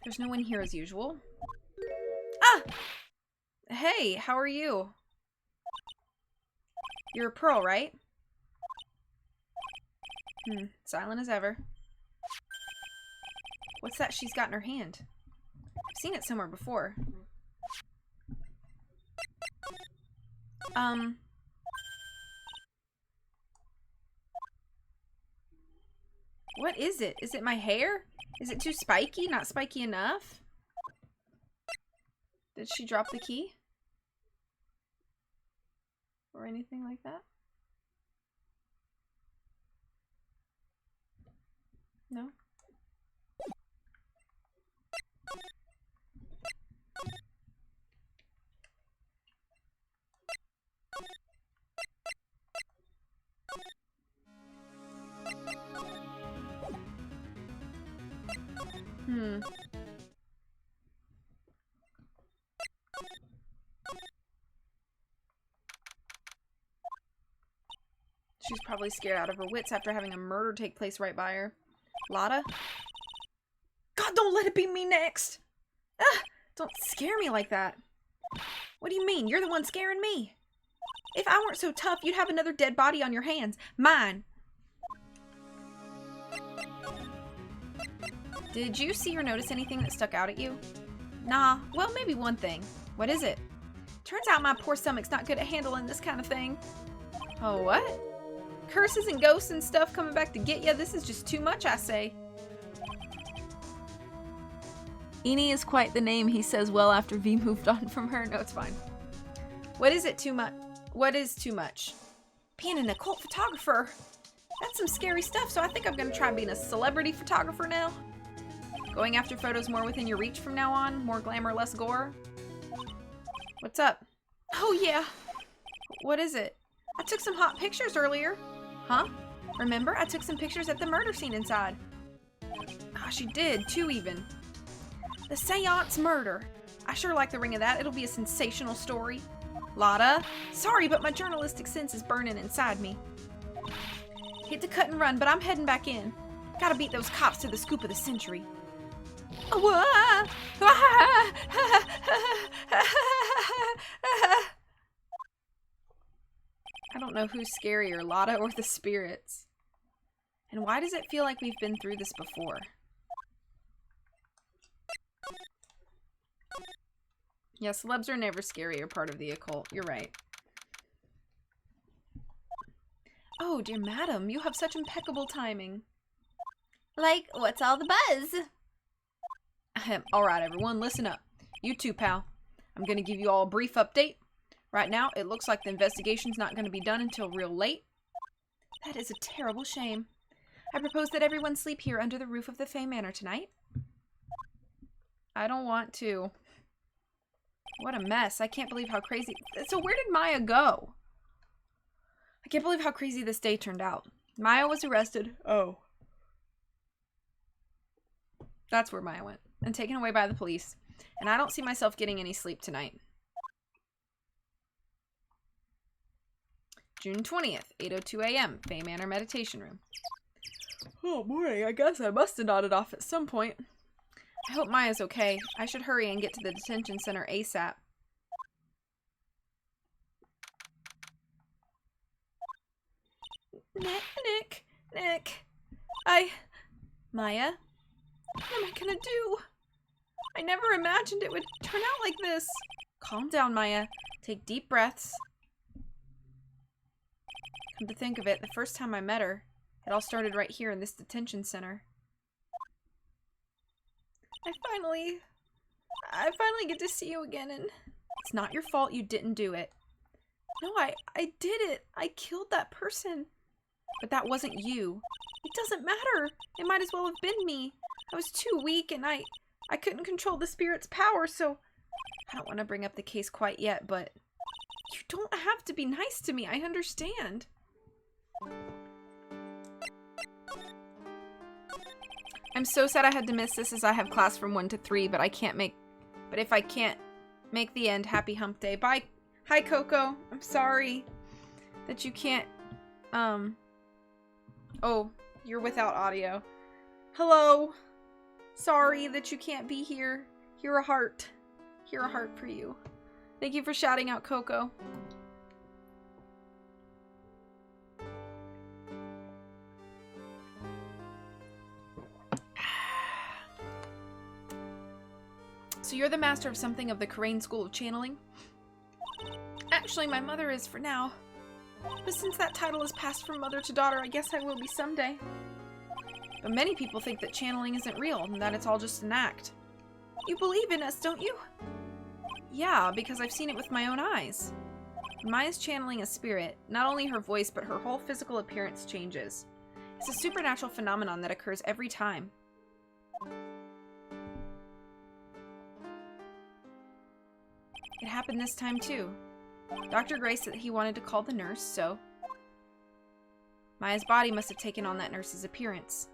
There's no one here as usual. Ah! Hey, how are you? You're a Pearl, right? Silent as ever. What's that she's got in her hand? I've seen it somewhere before. What is it? Is it my hair? Is it too spiky? Not spiky enough? Did she drop the key? Or anything like that? No? She's probably scared out of her wits after having a murder take place right by her. Lotta? God, don't let it be me next! Ah, don't scare me like that. What do you mean? You're the one scaring me. If I weren't so tough, you'd have another dead body on your hands. Mine. Did you see or notice anything that stuck out at you? Nah, well, maybe one thing. What is it? Turns out my poor stomach's not good at handling this kind of thing. Oh, what? Curses and ghosts and stuff coming back to get ya. This is just too much, I say. Eni is quite the name, he says well after V moved on from her. No, it's fine. What is it too much? What is too much? Being an occult photographer. That's some scary stuff, so I think I'm gonna try being a celebrity photographer now. Going after photos more within your reach from now on. More glamour, less gore. What's up? Oh yeah. What is it? I took some hot pictures earlier. Huh? Remember? I took some pictures at the murder scene inside. Ah, she did. 2 even. The Seance murder. I sure like the ring of that. It'll be a sensational story. Lotta? Sorry, but my journalistic sense is burning inside me. Hate to cut and run, but I'm heading back in. Gotta beat those cops to the scoop of the century. I don't know who's scarier, Lotta or the spirits. And why does it feel like we've been through this before? Yeah, celebs are never scary or part of the occult. You're right. Oh, dear madam, you have such impeccable timing. Like, what's all the buzz? Alright, everyone, listen up. You too, pal. I'm gonna give you all a brief update. Right now, it looks like the investigation's not gonna be done until real late. That is a terrible shame. I propose that everyone sleep here under the roof of the Fey Manor tonight. I don't want to. What a mess. I can't believe how crazy... So where did Maya go? I can't believe how crazy this day turned out. Maya was arrested. Oh. That's where Maya went. And taken away by the police. And I don't see myself getting any sleep tonight. June 20th, 8:02 a.m. Fey Manor Meditation Room. Oh boy, I guess I must have nodded off at some point. I hope Maya's okay. I should hurry and get to the detention center ASAP. Nick. Maya? What am I gonna do? I never imagined it would turn out like this. Calm down, Maya. Take deep breaths. Come to think of it, the first time I met her, it all started right here in this detention center. I finally get to see you again, and it's not your fault you didn't do it. No, I did it. I killed that person. But that wasn't you. It doesn't matter. It might as well have been me. I was too weak, and I couldn't control the spirit's power, so I don't want to bring up the case quite yet, but you don't have to be nice to me. I understand. I'm so sad I had to miss this as I have class from 1 to 3, but if I can't make the end, happy hump day. Bye. Hi, Coco. I'm sorry that you can't, oh, you're without audio. Hello. Sorry that you can't be here. You're a heart. You're a heart for you. Thank you for shouting out, Coco. So you're the master of something of the Karain School of Channeling? Actually, my mother is for now. But since that title is passed from mother to daughter, I guess I will be someday. But many people think that channeling isn't real and that it's all just an act. You believe in us, don't you? Yeah, because I've seen it with my own eyes. When Maya's channeling a spirit, not only her voice but her whole physical appearance changes. It's a supernatural phenomenon that occurs every time. It happened this time too. Dr. Gray said that he wanted to call the nurse, so Maya's body must have taken on that nurse's appearance.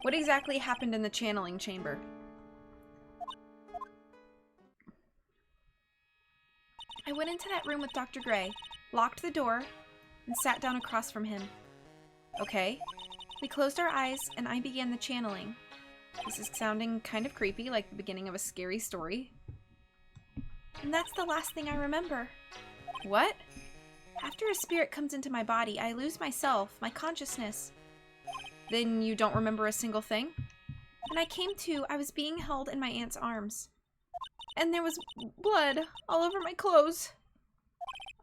What exactly happened in the channeling chamber? I went into that room with Dr. Gray, locked the door, and sat down across from him. Okay. We closed our eyes, and I began the channeling. This is sounding kind of creepy, like the beginning of a scary story. And that's the last thing I remember. What? After a spirit comes into my body, I lose myself, my consciousness. Then you don't remember a single thing? When I came to, I was being held in my aunt's arms. And there was blood all over my clothes.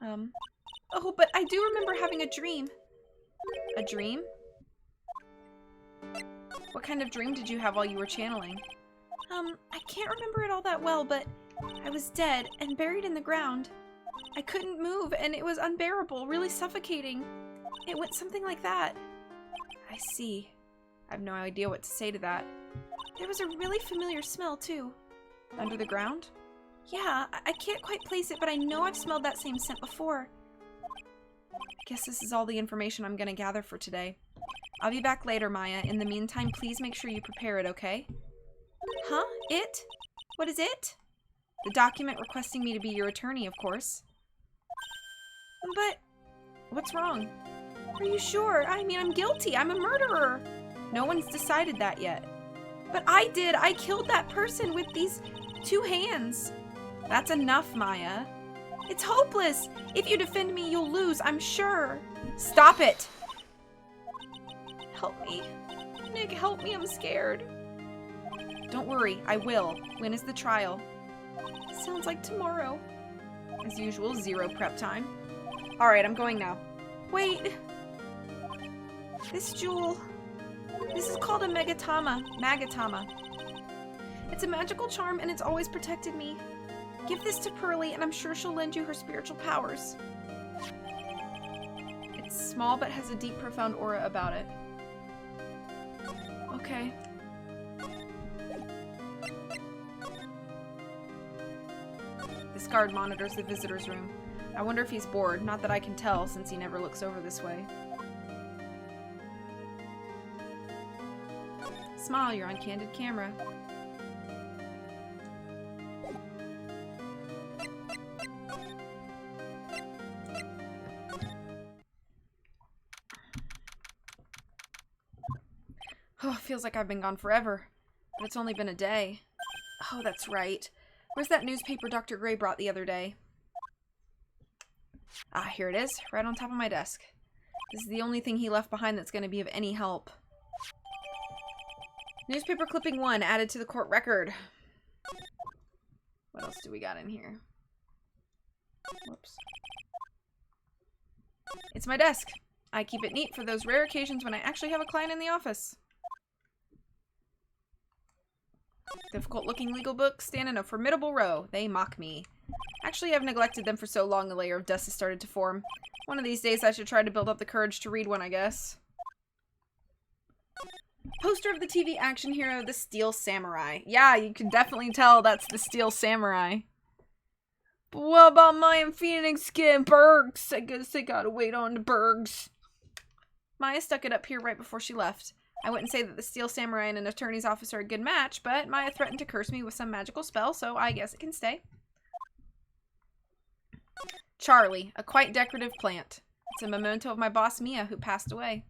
Oh, but I do remember having a dream. A dream? What kind of dream did you have while you were channeling? I can't remember it all that well, but I was dead and buried in the ground. I couldn't move, and it was unbearable, really suffocating. It went something like that. I see. I have no idea what to say to that. There was a really familiar smell, too. Under the ground? Yeah, I can't quite place it, but I know I've smelled that same scent before. I guess this is all the information I'm gonna gather for today. I'll be back later, Maya. In the meantime, please make sure you prepare it, okay? Huh? It? What is it? The document requesting me to be your attorney, of course. But what's wrong? Are you sure? I mean, I'm guilty. I'm a murderer. No one's decided that yet. But I did. I killed that person with these 2 hands. That's enough, Maya. It's hopeless. If you defend me, you'll lose, I'm sure. Stop it. Help me. Nick, help me. I'm scared. Don't worry. I will. When is the trial? Sounds like tomorrow. As usual, 0 prep time. Alright, I'm going now. Wait. This jewel. This is called a Magatama. It's a magical charm and it's always protected me. Give this to Pearly and I'm sure she'll lend you her spiritual powers. It's small but has a deep, profound aura about it. Okay. This guard monitors the visitor's room. I wonder if he's bored. Not that I can tell, since he never looks over this way. Smile, you're on candid camera. Oh, feels like I've been gone forever. But it's only been a day. Oh, that's right. Where's that newspaper Dr. Gray brought the other day? Ah, here it is, right on top of my desk. This is the only thing he left behind that's going to be of any help. Newspaper clipping 1 added to the court record. What else do we got in here? Whoops. It's my desk. I keep it neat for those rare occasions when I actually have a client in the office. Difficult-looking legal books stand in a formidable row. They mock me. Actually, I've neglected them for so long a layer of dust has started to form. One of these days I should try to build up the courage to read one, I guess. Poster of the TV action hero, the Steel Samurai. Yeah, you can definitely tell that's the Steel Samurai. But what about Maya and Phoenix getting Bergs? I guess they gotta wait on the Bergs. Maya stuck it up here right before she left. I wouldn't say that the Steel Samurai and an attorney's office are a good match, but Maya threatened to curse me with some magical spell, so I guess it can stay. Charlie, a quite decorative plant. It's a memento of my boss Mia, who passed away.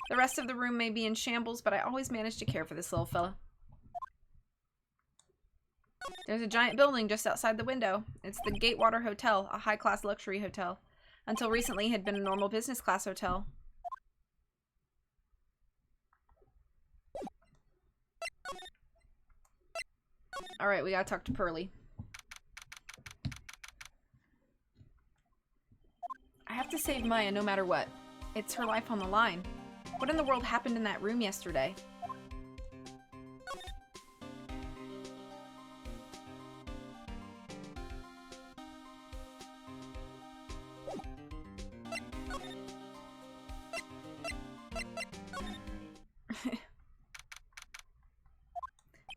The rest of the room may be in shambles, but I always manage to care for this little fella. There's a giant building just outside the window. It's the Gatewater Hotel, a high-class luxury hotel. Until recently, it had been a normal business-class hotel. Alright, we gotta talk to Pearly. I have to save Maya no matter what. It's her life on the line. What in the world happened in that room yesterday?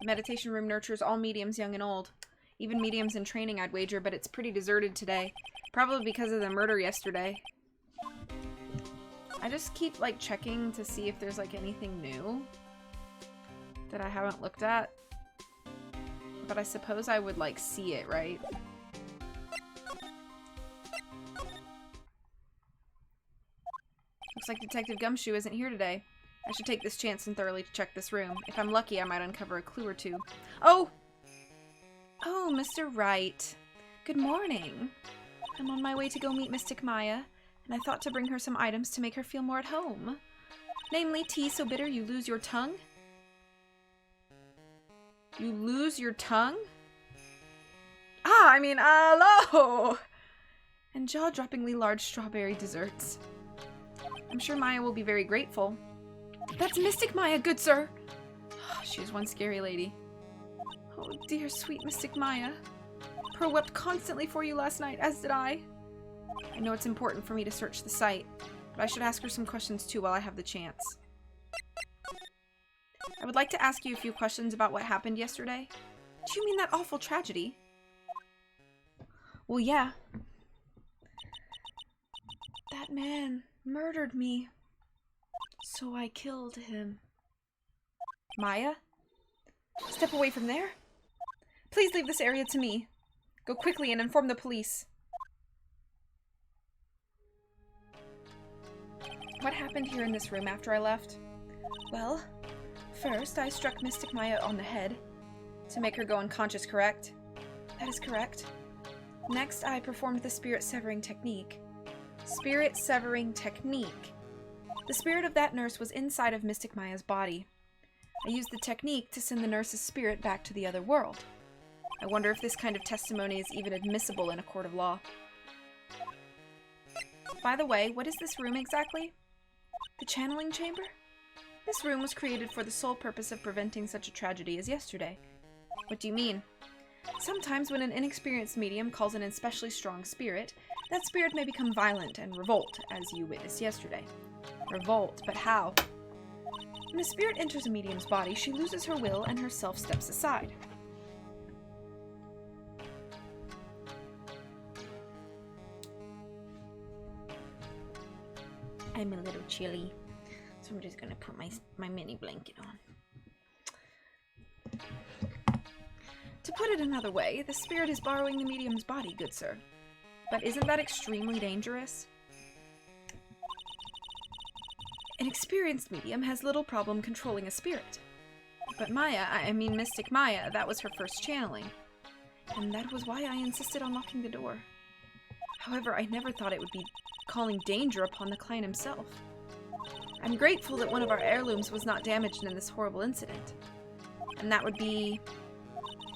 The meditation room nurtures all mediums, young and old. Even mediums in training, I'd wager, but it's pretty deserted today. Probably because of the murder yesterday. I just keep, like, checking to see if there's, like, anything new that I haven't looked at. But I suppose I would, like, see it, right? Looks like Detective Gumshoe isn't here today. I should take this chance and thoroughly check this room. If I'm lucky, I might uncover a clue or two. Oh! Oh, Mr. Wright. Good morning. I'm on my way to go meet Mystic Maya, and I thought to bring her some items to make her feel more at home. Namely, tea so bitter you lose your tongue. You lose your tongue? Ah, I mean, hello! And jaw-droppingly large strawberry desserts. I'm sure Maya will be very grateful. That's Mystic Maya, good sir! She's one scary lady. Oh, dear, sweet Mystic Maya. Pearl wept constantly for you last night, as did I. I know it's important for me to search the site, but I should ask her some questions too while I have the chance. I would like to ask you a few questions about what happened yesterday. Do you mean that awful tragedy? Well, yeah. That man murdered me, so I killed him. Maya? Step away from there. Please leave this area to me. Go quickly and inform the police. What happened here in this room after I left? Well, first I struck Mystic Maya on the head to make her go unconscious, correct? That is correct. Next, I performed the spirit severing technique. Spirit severing technique. The spirit of that nurse was inside of Mystic Maya's body. I used the technique to send the nurse's spirit back to the other world. I wonder if this kind of testimony is even admissible in a court of law. By the way, what is this room exactly? The channeling chamber? This room was created for the sole purpose of preventing such a tragedy as yesterday. What do you mean? Sometimes when an inexperienced medium calls in an especially strong spirit, that spirit may become violent and revolt, as you witnessed yesterday. Revolt, but how? When a spirit enters a medium's body, she loses her will and her self steps aside. I'm a little chilly, so I'm just gonna put my mini blanket on. To put it another way, the spirit is borrowing the medium's body, good sir. But isn't that extremely dangerous? An experienced medium has little problem controlling a spirit. But Maya, I mean Mystic Maya, that was her first channeling. And that was why I insisted on locking the door. However, I never thought it would be calling danger upon the client himself. I'm grateful that one of our heirlooms was not damaged in this horrible incident. And that would be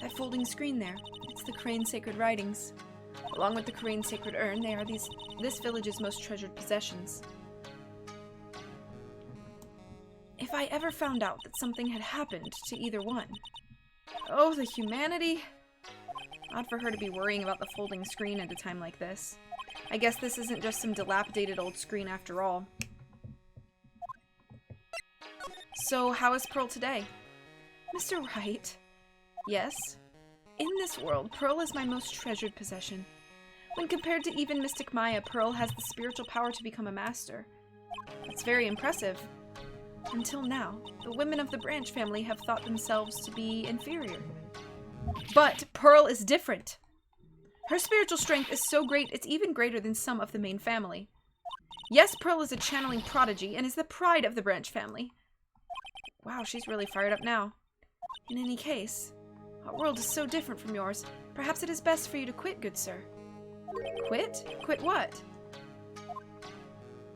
that folding screen there. It's the Crane Sacred Writings. Along with the Crane Sacred Urn, they are this village's most treasured possessions. If I ever found out that something had happened to either one... Oh, the humanity! Odd for her to be worrying about the folding screen at a time like this. I guess this isn't just some dilapidated old screen after all. So, how is Pearl today? Mr. Wright? Yes? In this world, Pearl is my most treasured possession. When compared to even Mystic Maya, Pearl has the spiritual power to become a master. It's very impressive. Until now, the women of the branch family have thought themselves to be inferior. But Pearl is different. Her spiritual strength is so great it's even greater than some of the main family. Yes, Pearl is a channeling prodigy and is the pride of the branch family. Wow, she's really fired up now. In any case, our world is so different from yours. Perhaps it is best for you to quit, good sir. Quit? Quit what?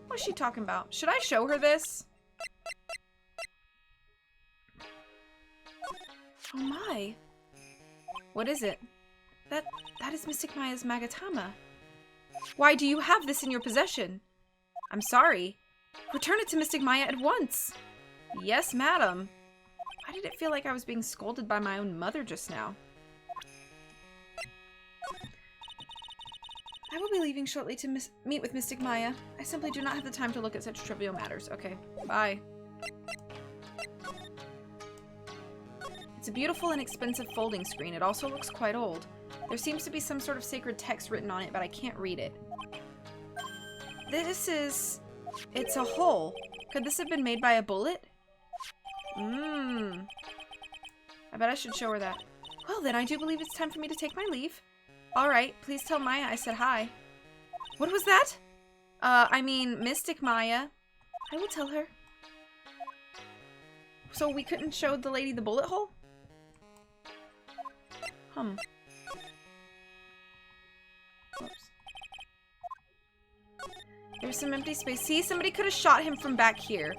What's she talking about? Should I show her this? Oh my. What is it? That is Mystic Maya's Magatama. Why do you have this in your possession? I'm sorry. Return it to Mystic Maya at once. Yes, madam. Why did it feel like I was being scolded by my own mother just now? I will be leaving shortly to meet with Mystic Maya. I simply do not have the time to look at such trivial matters. Okay, bye. It's a beautiful and expensive folding screen. It also looks quite old. There seems to be some sort of sacred text written on it, but I can't read it. It's a hole. Could this have been made by a bullet? I bet I should show her that. Well, then I do believe it's time for me to take my leave. Alright, please tell Maya I said hi. What was that? I mean, Mystic Maya. I will tell her. So we couldn't show the lady the bullet hole? Oops. There's some empty space. See, somebody could have shot him from back here.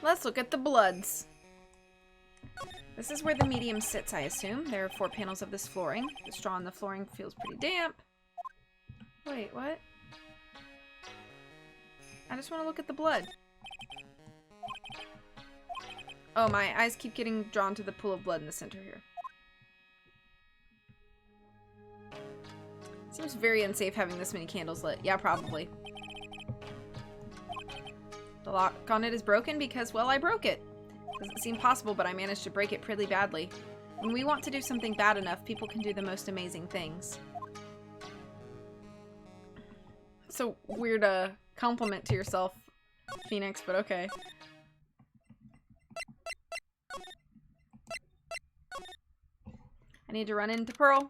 Let's look at the bloods. This is where the medium sits, I assume. There are 4 panels of this flooring. The straw on the flooring feels pretty damp. Wait, what? I just want to look at the blood. Oh, my eyes keep getting drawn to the pool of blood in the center here. Seems very unsafe having this many candles lit. Yeah, probably. The lock on it is broken because, well, I broke it. Doesn't seem possible, but I managed to break it pretty badly. When we want to do something bad enough, people can do the most amazing things. It's a weird compliment to yourself, Phoenix, but okay. I need to run into Pearl.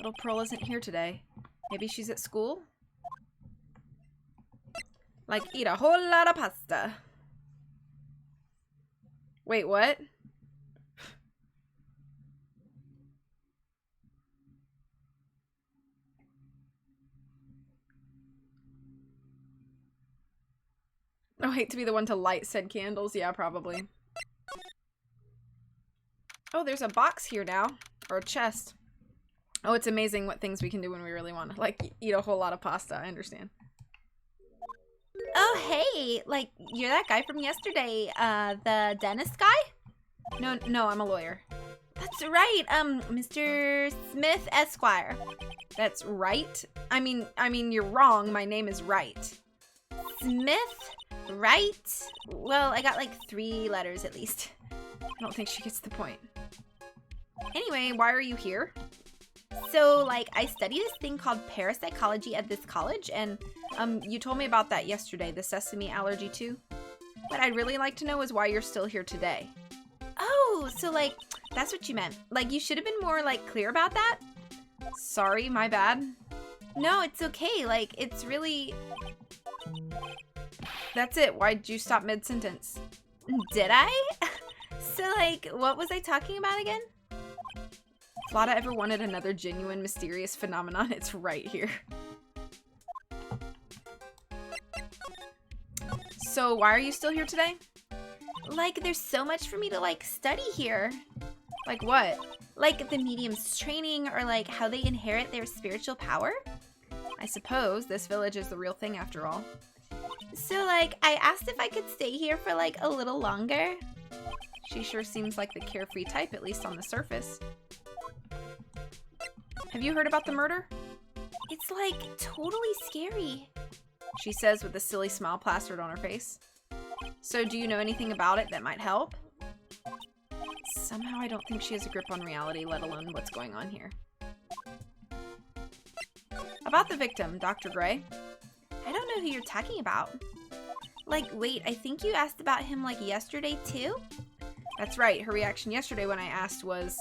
Little Pearl isn't here today. Maybe she's at school? Like, eat a whole lot of pasta. Wait, what? Oh, I hate to be the one to light said candles. Yeah, probably. Oh, there's a box here now. Or a chest. Oh, it's amazing what things we can do when we really want to. Like, eat a whole lot of pasta. I understand. Oh, hey, like, you're that guy from yesterday, the dentist guy? No, I'm a lawyer. That's right, Mr. Smith Esquire. That's right? I mean, you're wrong. My name is Wright. Smith? Wright? Well, I got like 3 letters at least. I don't think she gets the point. Anyway, why are you here? So, like, I study this thing called parapsychology at this college, and, you told me about that yesterday, the sesame allergy too. What I'd really like to know is why you're still here today. Oh, so, like, that's what you meant. Like, you should have been more, like, clear about that. Sorry, my bad. No, it's okay. Like, it's really... That's it. Why'd you stop mid-sentence? Did I? So, like, what was I talking about again? If Lotta ever wanted another genuine, mysterious phenomenon, it's right here. So, why are you still here today? Like, there's so much for me to, like, study here. Like what? Like, the medium's training, or, like, how they inherit their spiritual power. I suppose this village is the real thing after all. So, like, I asked if I could stay here for, like, a little longer. She sure seems like the carefree type, at least on the surface. Have you heard about the murder? It's, like, totally scary. She says with a silly smile plastered on her face. So do you know anything about it that might help? Somehow I don't think she has a grip on reality, let alone what's going on here. About the victim, Dr. Gray. I don't know who you're talking about. Like, wait, I think you asked about him, like, yesterday, too? That's right. Her reaction yesterday when I asked was...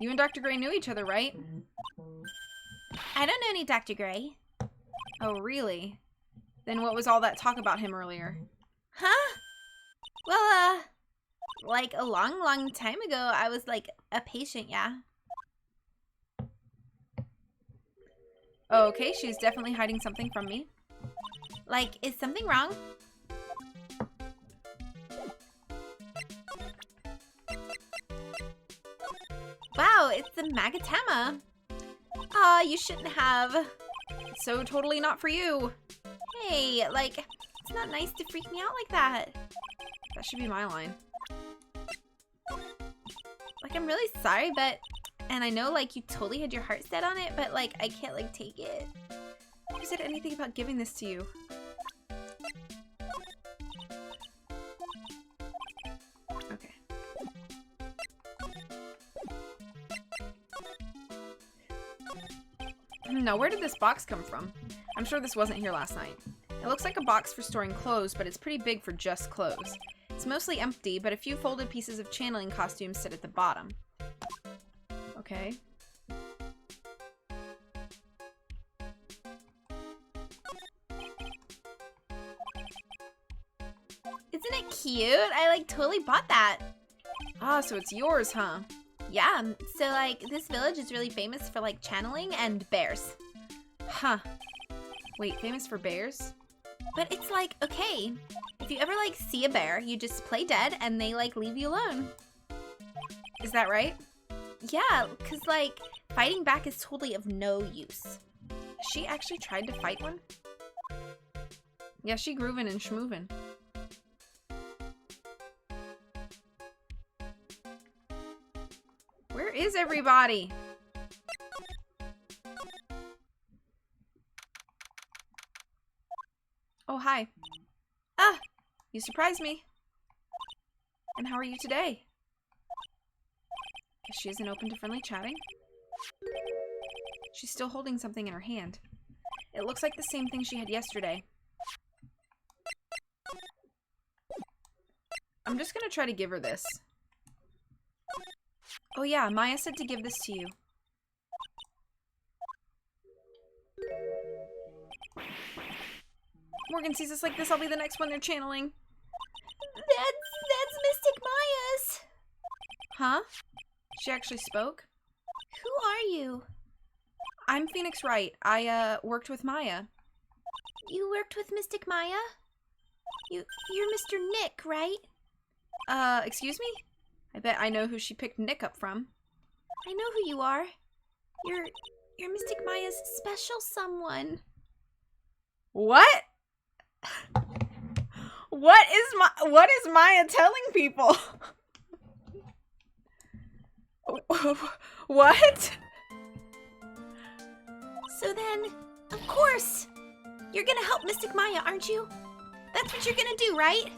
You and Dr. Gray knew each other, right? I don't know any Dr. Gray. Oh, really? Then what was all that talk about him earlier? Huh? Well, like a long, long time ago, I was like a patient, yeah. Oh, okay, she's definitely hiding something from me. Like, is something wrong? Wow, it's the Magatama. Aw, you shouldn't have. So totally not for you. Hey, like, it's not nice to freak me out like that. That should be my line. Like, I'm really sorry, but... And I know, like, you totally had your heart set on it, but, like, I can't, like, take it. Who said anything about giving this to you? Okay. Now, where did this box come from? I'm sure this wasn't here last night. It looks like a box for storing clothes, but it's pretty big for just clothes. It's mostly empty, but a few folded pieces of channeling costumes sit at the bottom. Okay. Isn't it cute? I, like, totally bought that. Ah, so it's yours, huh? Yeah, so, like, this village is really famous for, like, channeling and bears. Huh. Wait, famous for bears? But it's like, okay, if you ever, like, see a bear, you just play dead and they, like, leave you alone. Is that right? Yeah, because, like, fighting back is totally of no use. She actually tried to fight one? Yeah, she groovin' and schmoovin'. Where is everybody? Oh, hi. Ah, you surprised me. And how are you today? Guess she isn't open to friendly chatting. She's still holding something in her hand. It looks like the same thing she had yesterday. I'm just gonna try to give her this. Oh yeah, Maya said to give this to you. Morgan sees us like this, I'll be the next one they're channeling. That's Mystic Maya's. Huh? She actually spoke? Who are you? I'm Phoenix Wright. I, worked with Maya. You worked with Mystic Maya? You're Mr. Nick, right? Excuse me? I bet I know who she picked Nick up from. I know who you are. You're Mystic Maya's special someone. What? What is Maya telling people? What? So then, of course, you're gonna help Mystic Maya, aren't you? That's what you're gonna do, right?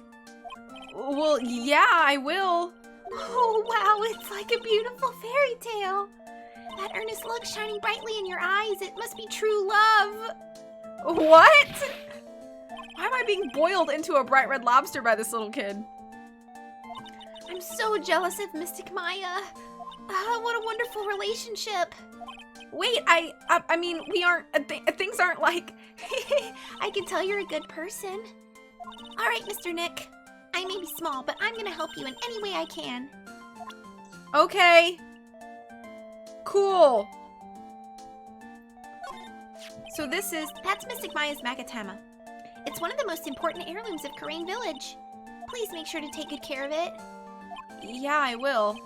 Well, yeah, I will. Oh, wow, it's like a beautiful fairy tale. That earnest look shining brightly in your eyes, it must be true love. What? Why am I being boiled into a bright red lobster by this little kid? I'm so jealous of Mystic Maya. What a wonderful relationship. Wait, I mean, we aren't, things aren't like... I can tell you're a good person. All right, Mr. Nick. I may be small, but I'm gonna help you in any way I can. Okay. Cool. So That's Mystic Maya's Magatama. It's one of the most important heirlooms of Karain Village. Please make sure to take good care of it. Yeah, I will.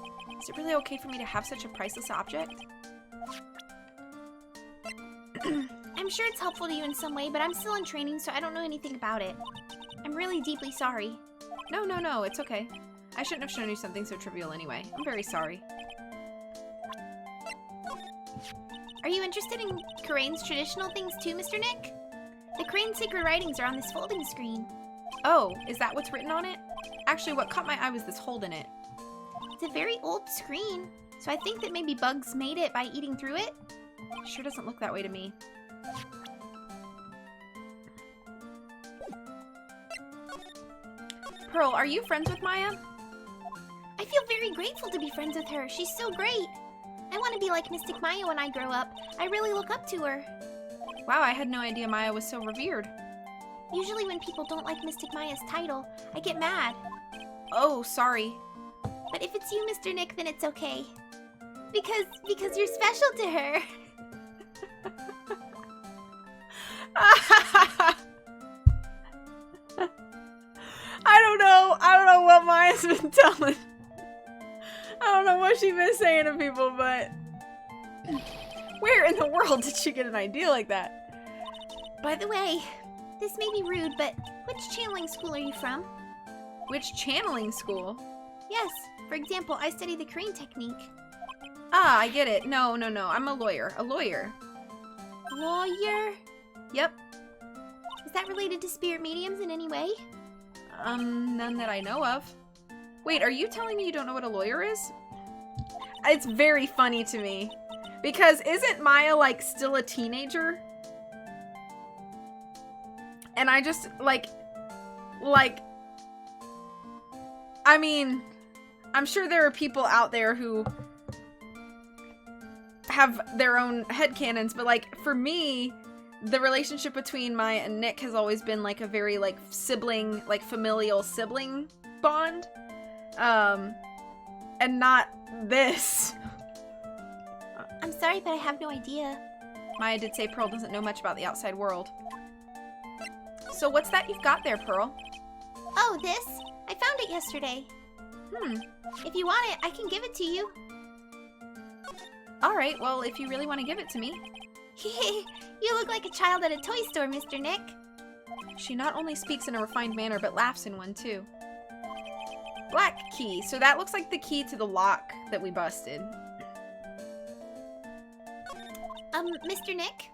Is it really okay for me to have such a priceless object? I'm sure it's helpful to you in some way, but I'm still in training, so I don't know anything about it. I'm really deeply sorry. No, it's okay. I shouldn't have shown you something so trivial anyway. I'm very sorry. Are you interested in Karane's traditional things too, Mr. Nick? The Karane sacred writings are on this folding screen. Oh, is that what's written on it? Actually, what caught my eye was this hole in it. It's a very old screen, so I think that maybe bugs made it by eating through it. Sure doesn't look that way to me. Pearl, are you friends with Maya? I feel very grateful to be friends with her. She's so great. I want to be like Mystic Maya when I grow up. I really look up to her. Wow, I had no idea Maya was so revered. Usually when people don't like Mystic Maya's title, I get mad. Oh, sorry. But if it's you, Mr. Nick, then it's okay. Because you're special to her. I don't know what Maya's been telling. I don't know what she's been saying to people, but where in the world did she get an idea like that? By the way, this may be rude, but which channeling school are you from? Which channeling school? Yes, for example, I study the Karane technique. Ah, I get it. No, I'm a lawyer. A lawyer. Lawyer? Yep. Is that related to spirit mediums in any way? None that I know of. Wait, are you telling me you don't know what a lawyer is? It's very funny to me. Because isn't Maya, like, still a teenager? And I just, I mean, I'm sure there are people out there who have their own headcanons, but, like, for me, the relationship between Maya and Nick has always been, like, a very, like, sibling, like, familial sibling bond. And not this. I'm sorry, but I have no idea. Maya did say Pearl doesn't know much about the outside world. So what's that you've got there, Pearl? Oh, this? I found it yesterday. If you want it, I can give it to you. Alright, well, if you really want to give it to me. You look like a child at a toy store, Mr. Nick. She not only speaks in a refined manner, but laughs in one, too. Black key. So that looks like the key to the lock that we busted. Mr. Nick?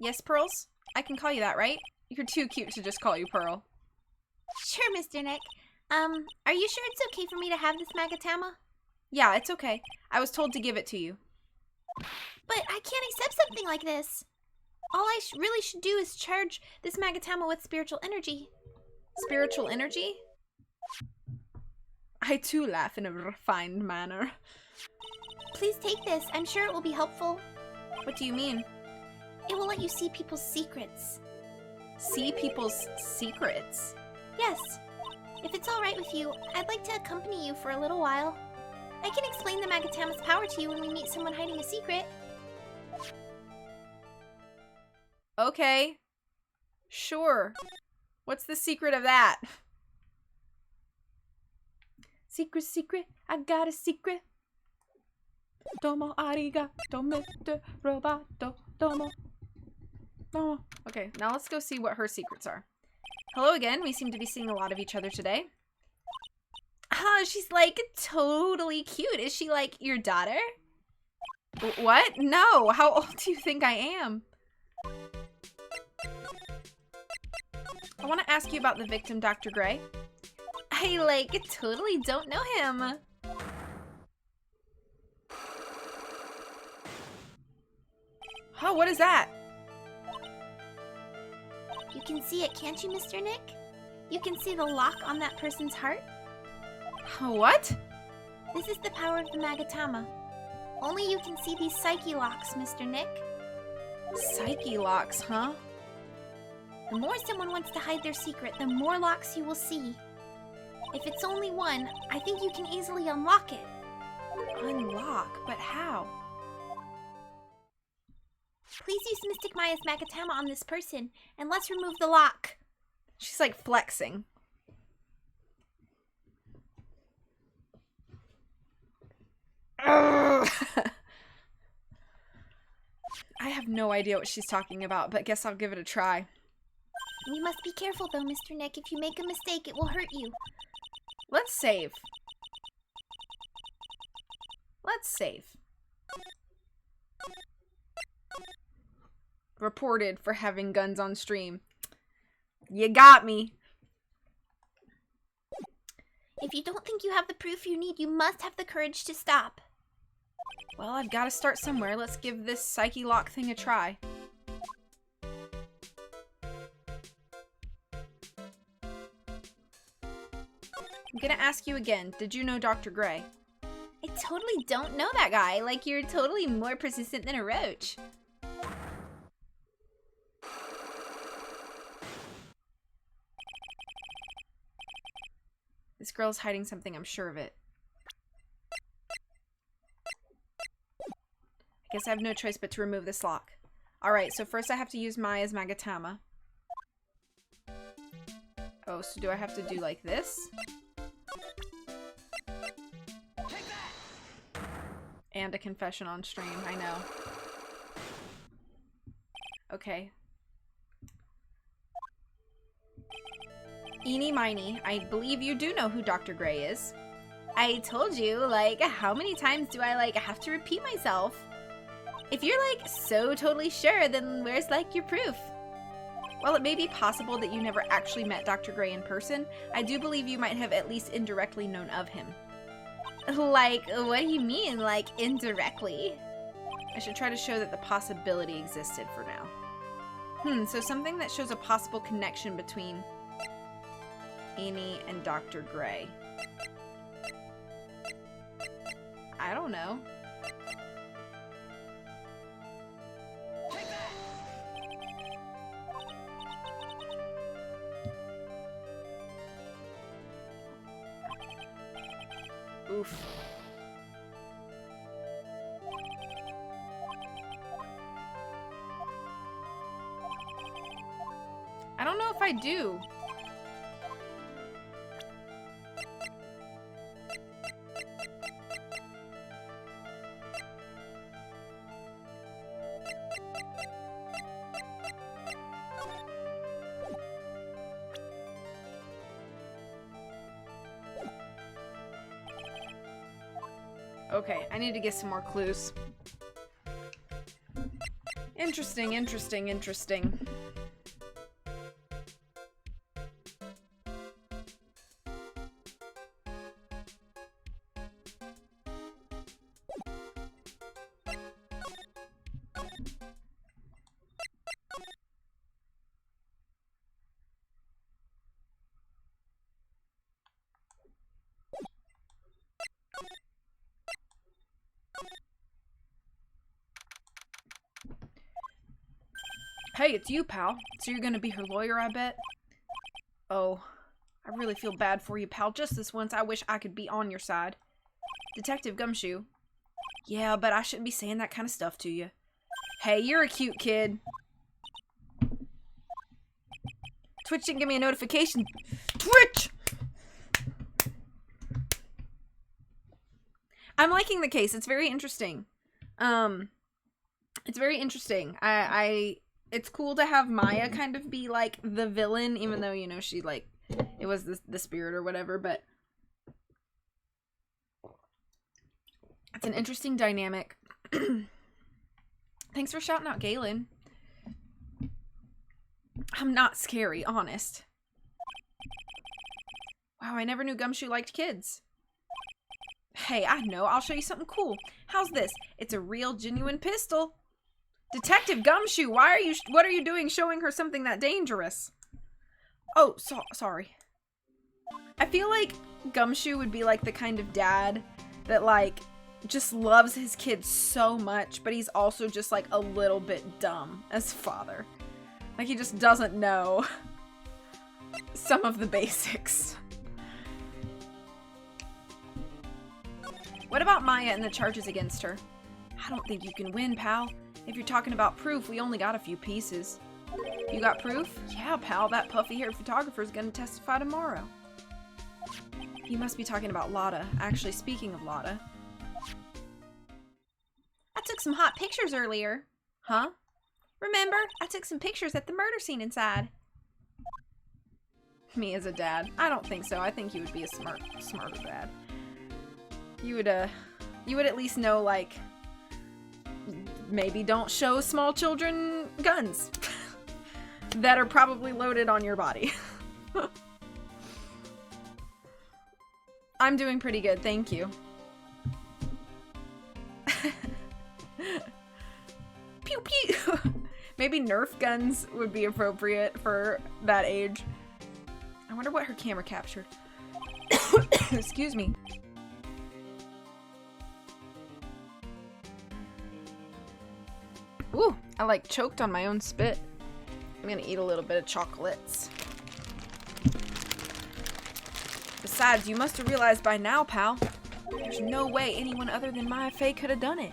Yes, Pearls? I can call you that, right? You're too cute to just call you Pearl. Sure, Mr. Nick. Are you sure it's okay for me to have this Magatama? Yeah, it's okay. I was told to give it to you. But I can't accept something like this. All I really should do is charge this Magatama with spiritual energy. Spiritual energy? I too laugh in a refined manner. Please take this. I'm sure it will be helpful. What do you mean? It will let you see people's secrets. See people's secrets? Yes. If it's all right with you, I'd like to accompany you for a little while. I can explain the Magatama's power to you when we meet someone hiding a secret. Okay. Sure. What's the secret of that? Secret, I got a secret. Domo arigato mete robato domo. Domo. Okay, now let's go see what her secrets are. Hello again. We seem to be seeing a lot of each other today. Ah, she's like totally cute. Is she like your daughter? What? No. How old do you think I am? I want to ask you about the victim, Dr. Gray. I, like, totally don't know him. Oh, what is that? You can see it, can't you, Mr. Nick? You can see the lock on that person's heart. What? This is the power of the Magatama. Only you can see these psyche locks, Mr. Nick. Psyche locks, huh? The more someone wants to hide their secret, the more locks you will see. If it's only one, I think you can easily unlock it. Unlock? But how? Please use Mystic Maya's Magatama on this person, and let's remove the lock. She's like flexing. I I have no idea what she's talking about, but guess I'll give it a try. We must be careful though, Mr. Nick. If you make a mistake, it will hurt you. Let's save. Let's save. Reported for having guns on stream. You got me. If you don't think you have the proof you need, you must have the courage to stop. Well, I've got to start somewhere. Let's give this psyche lock thing a try. I'm gonna ask you again. Did you know Dr. Gray? I totally don't know that guy. Like, you're totally more persistent than a roach. This girl's hiding something, I'm sure of it. I guess I have no choice but to remove this lock. Alright, so first I have to use Maya's Magatama. Oh, so do I have to do like this? And a confession on stream, I know. Okay. Eeny Miny, I believe you do know who Dr. Gray is. I told you, like, how many times do I, like, have to repeat myself? If you're, like, so totally sure, then where's, like, your proof? While it may be possible that you never actually met Dr. Gray in person, I do believe you might have at least indirectly known of him. Like, what do you mean, like, indirectly? I should try to show that the possibility existed for now. So something that shows a possible connection between Eeny and Dr. Gray. I don't know. Oof. I don't know if I do. Okay, I need to get some more clues. Interesting, interesting, interesting. Hey, it's you, pal. So you're gonna be her lawyer, I bet? Oh, I really feel bad for you, pal. Just this once, I wish I could be on your side. Detective Gumshoe. Yeah, but I shouldn't be saying that kind of stuff to you. Hey, you're a cute kid. Twitch didn't give me a notification. Twitch! I'm liking the case. It's very interesting. It's very interesting. It's cool to have Maya kind of be, like, the villain, even though, you know, she, like, it was the spirit or whatever, but it's an interesting dynamic. Thanks for shouting out, Galen. I'm not scary, honest. Wow, I never knew Gumshoe liked kids. Hey, I know. I'll show you something cool. How's this? It's a real, genuine pistol. Detective Gumshoe, what are you doing showing her something that dangerous? Oh, sorry. I feel like Gumshoe would be like the kind of dad that, like, just loves his kids so much, but he's also just, like, a little bit dumb as father. Like, he just doesn't know some of the basics. What about Maya and the charges against her? I don't think you can win, pal. If you're talking about proof, we only got a few pieces. You got proof? Yeah, pal, that puffy-haired photographer's gonna testify tomorrow. You must be talking about Lotta. Actually, speaking of Lotta. I took some hot pictures earlier. Huh? Remember? I took some pictures at the murder scene inside. Me as a dad? I don't think so. I think you would be a smarter dad. You would at least know, like, maybe don't show small children guns that are probably loaded on your body. I'm doing pretty good, thank you. Pew pew! Maybe Nerf guns would be appropriate for that age. I wonder what her camera captured. Excuse me. Ooh, I like choked on my own spit. I'm gonna eat a little bit of chocolates. Besides, you must have realized by now, pal, there's no way anyone other than Maya Fey could have done it.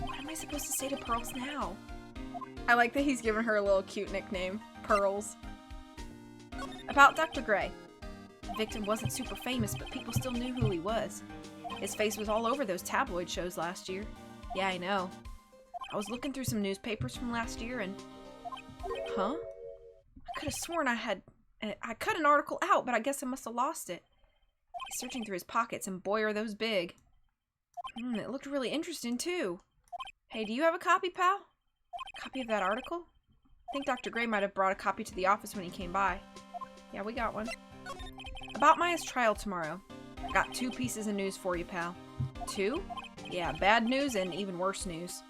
What am I supposed to say to Pearls now? I like that he's given her a little cute nickname, Pearls. About Dr. Gray. The victim wasn't super famous, but people still knew who he was. His face was all over those tabloid shows last year. Yeah, I know. I was looking through some newspapers from last year and... Huh? I could have sworn I cut an article out, but I guess I must have lost it. He's searching through his pockets, and boy are those big. It looked really interesting, too. Hey, do you have a copy, pal? A copy of that article? I think Dr. Gray might have brought a copy to the office when he came by. Yeah, we got one. About Maya's trial tomorrow. I got 2 pieces of news for you, pal. 2? Yeah, bad news and even worse news.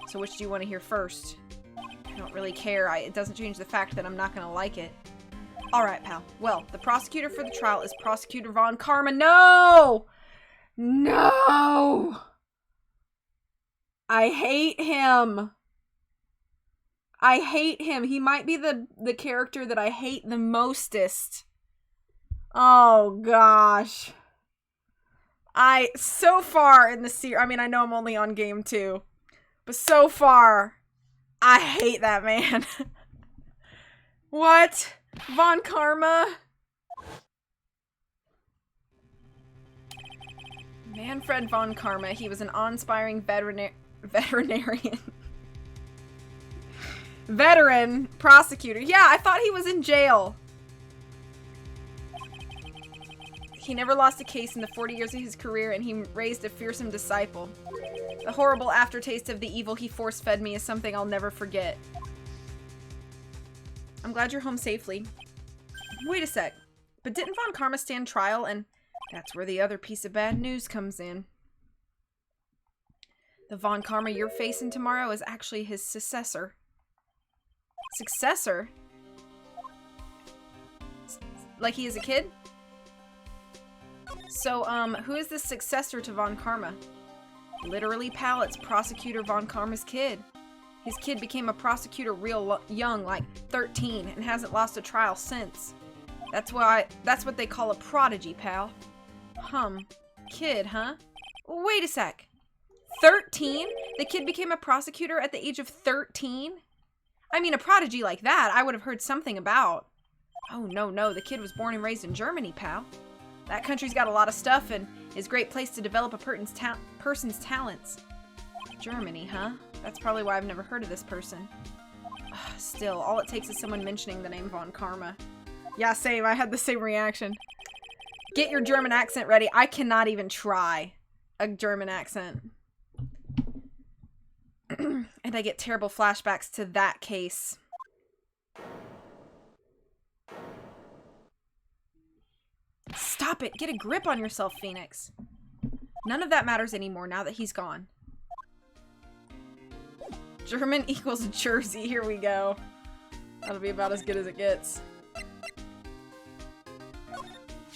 So which do you want to hear first? I don't really care. It doesn't change the fact that I'm not going to like it. Alright, pal. Well, the prosecutor for the trial is Prosecutor Von Karma. No! No! I hate him. I hate him. He might be the character that I hate the mostest. Oh, gosh. So far in the series, I mean, I know I'm only on game 2, but so far, I hate that man. What? Von Karma? Manfred Von Karma, he was an awe-inspiring veterinarian. Veteran prosecutor. Yeah, I thought he was in jail. He never lost a case in the 40 years of his career, and he raised a fearsome disciple. The horrible aftertaste of the evil he force-fed me is something I'll never forget. I'm glad you're home safely. Wait a sec. But didn't Von Karma stand trial? And that's where the other piece of bad news comes in. The Von Karma you're facing tomorrow is actually his successor. Successor? Like he is a kid? So, who is the successor to Von Karma? Literally, pal, it's Prosecutor Von Karma's kid. His kid became a prosecutor real young, like 13, and hasn't lost a trial since. That's what they call a prodigy, pal. Kid, huh? Wait a sec. 13? The kid became a prosecutor at the age of 13? I mean, a prodigy like that, I would have heard something about. Oh, no, the kid was born and raised in Germany, pal. That country's got a lot of stuff and is a great place to develop a person's talents. Germany, huh? That's probably why I've never heard of this person. Still, all it takes is someone mentioning the name Von Karma. Yeah, same. I had the same reaction. Get your German accent ready. I cannot even try a German accent. And I get terrible flashbacks to that case. Stop it! Get a grip on yourself, Phoenix. None of that matters anymore now that he's gone. German equals Jersey. Here we go. That'll be about as good as it gets.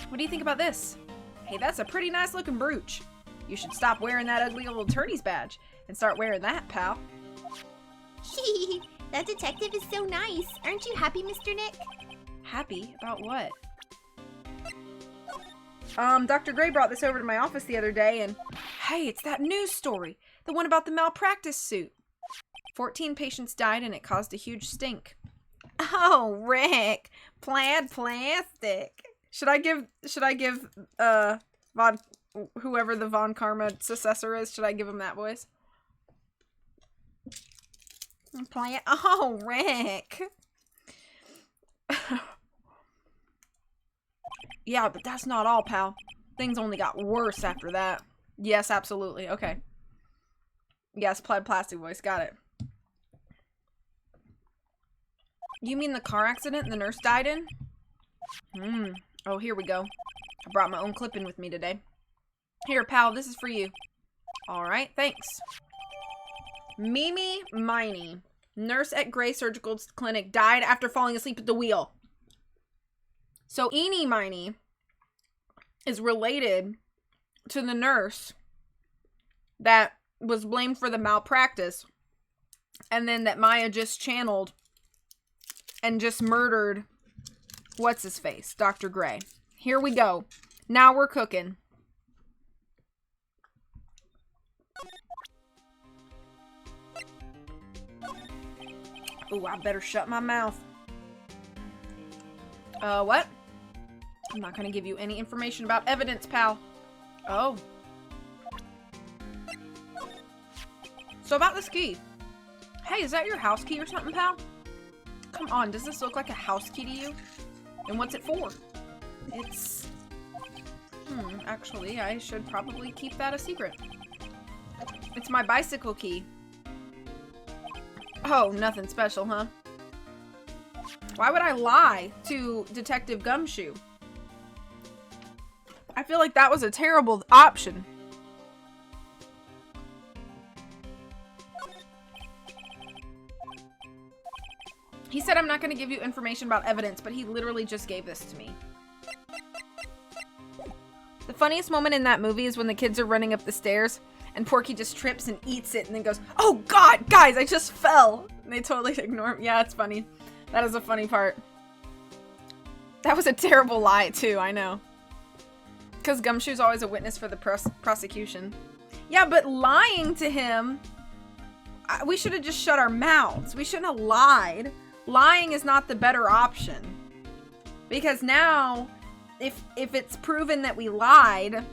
What do you think about this? Hey, that's a pretty nice looking brooch. You should stop wearing that ugly old attorney's badge and start wearing that, pal. That detective is so nice. Aren't you happy, Mr. Nick? Happy? About what? Dr. Gray brought this over to my office the other day and... Hey, it's that news story. The one about the malpractice suit. 14 patients died and it caused a huge stink. Oh, Rick. Plaid plastic. Should I give, Von whoever the Von Karma successor is. Should I give him that voice? Play it. Oh, Rick. Yeah, but that's not all, pal. Things only got worse after that. Yes, absolutely. Okay. Yes, plastic voice. Got it. You mean the car accident the nurse died in? Oh, here we go. I brought my own clipping with me today. Here, pal, this is for you. Alright, thanks. Mimi Miney, nurse at Gray Surgical Clinic, died after falling asleep at the wheel. So Eenie Miney is related to the nurse that was blamed for the malpractice, and then that Maya just channeled and just murdered what's-his-face, Dr. Gray. Here we go. Now we're cooking. Ooh, I better shut my mouth. What? I'm not gonna give you any information about evidence, pal. Oh. So about this key. Hey, is that your house key or something, pal? Come on, does this look like a house key to you? And what's it for? It's... actually, I should probably keep that a secret. It's my bicycle key. Oh, nothing special, huh? Why would I lie to Detective Gumshoe? I feel like that was a terrible option. He said I'm not going to give you information about evidence, but he literally just gave this to me. The funniest moment in that movie is when the kids are running up the stairs and Porky just trips and eats it and then goes, "Oh God, guys, I just fell." And they totally ignore him. Yeah, it's funny. That is a funny part. That was a terrible lie too, I know. Because Gumshoe's always a witness for the prosecution. Yeah, but lying to him, we should have just shut our mouths. We shouldn't have lied. Lying is not the better option. Because now, if it's proven that we lied,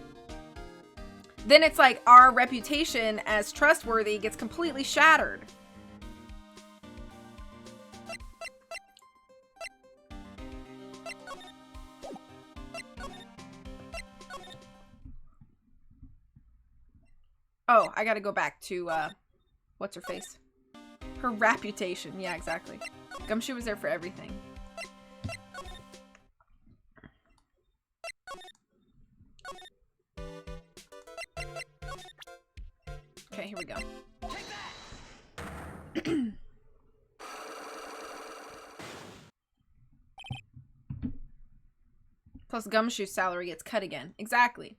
then it's like our reputation as trustworthy gets completely shattered. Oh, I gotta go back to, what's her face? Her reputation. Yeah, exactly. Gumshoe was there for everything. Okay, here we go. Plus Gumshoe's salary gets cut again. Exactly.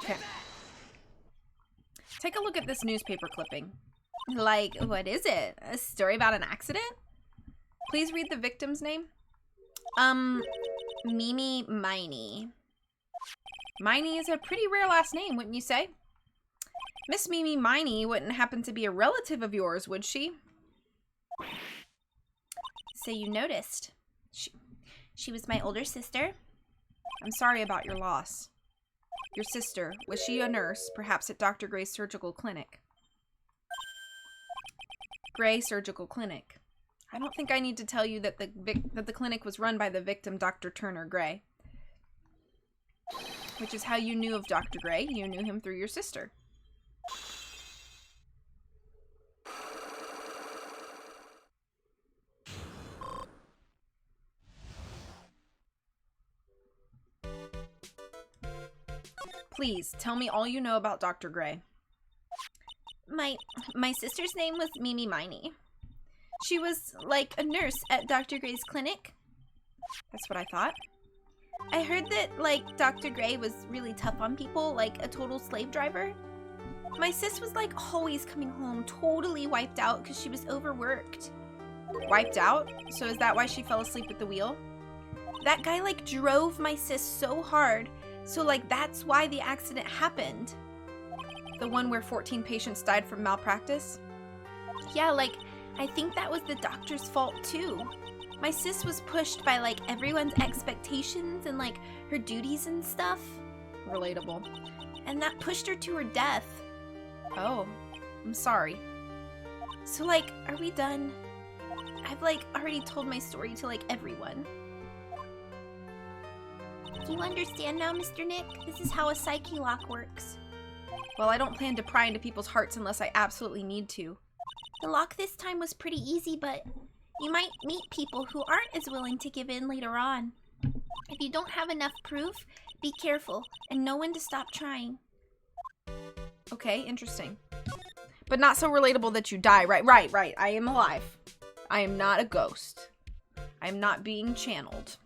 Okay. Take a look at this newspaper clipping. Like, what is it? A story about an accident? Please read the victim's name. Mimi Miney. Miney is a pretty rare last name, wouldn't you say? Miss Mimi Miney wouldn't happen to be a relative of yours, would she? So you noticed. She was my older sister. I'm sorry about your loss. Your sister, was she a nurse, perhaps at Dr. Gray's surgical clinic? Gray Surgical Clinic. I don't think I need to tell you that the clinic was run by the victim, Dr. Turner Gray. Which is how you knew of Dr. Gray. You knew him through your sister. Please, tell me all you know about Dr. Gray. My sister's name was Mimi Miney. She was like a nurse at Dr. Gray's clinic. That's what I thought. I heard that, like, Dr. Gray was really tough on people, like a total slave driver. My sis was, like, always coming home totally wiped out because she was overworked. Wiped out? So is that why she fell asleep at the wheel? That guy, like, drove my sis so hard So, like, that's why the accident happened. The one where 14 patients died from malpractice? Yeah, like, I think that was the doctor's fault too. My sis was pushed by, like, everyone's expectations and, like, her duties and stuff. Relatable. And that pushed her to her death. Oh, I'm sorry. So, like, are we done? I've, like, already told my story to, like, everyone. Do you understand now, Mr. Nick? This is how a psyche lock works. Well, I don't plan to pry into people's hearts unless I absolutely need to. The lock this time was pretty easy, but you might meet people who aren't as willing to give in later on. If you don't have enough proof, be careful and know when to stop trying. Okay, interesting. But not so relatable that you die. Right. I am alive. I am not a ghost. I am not being channeled.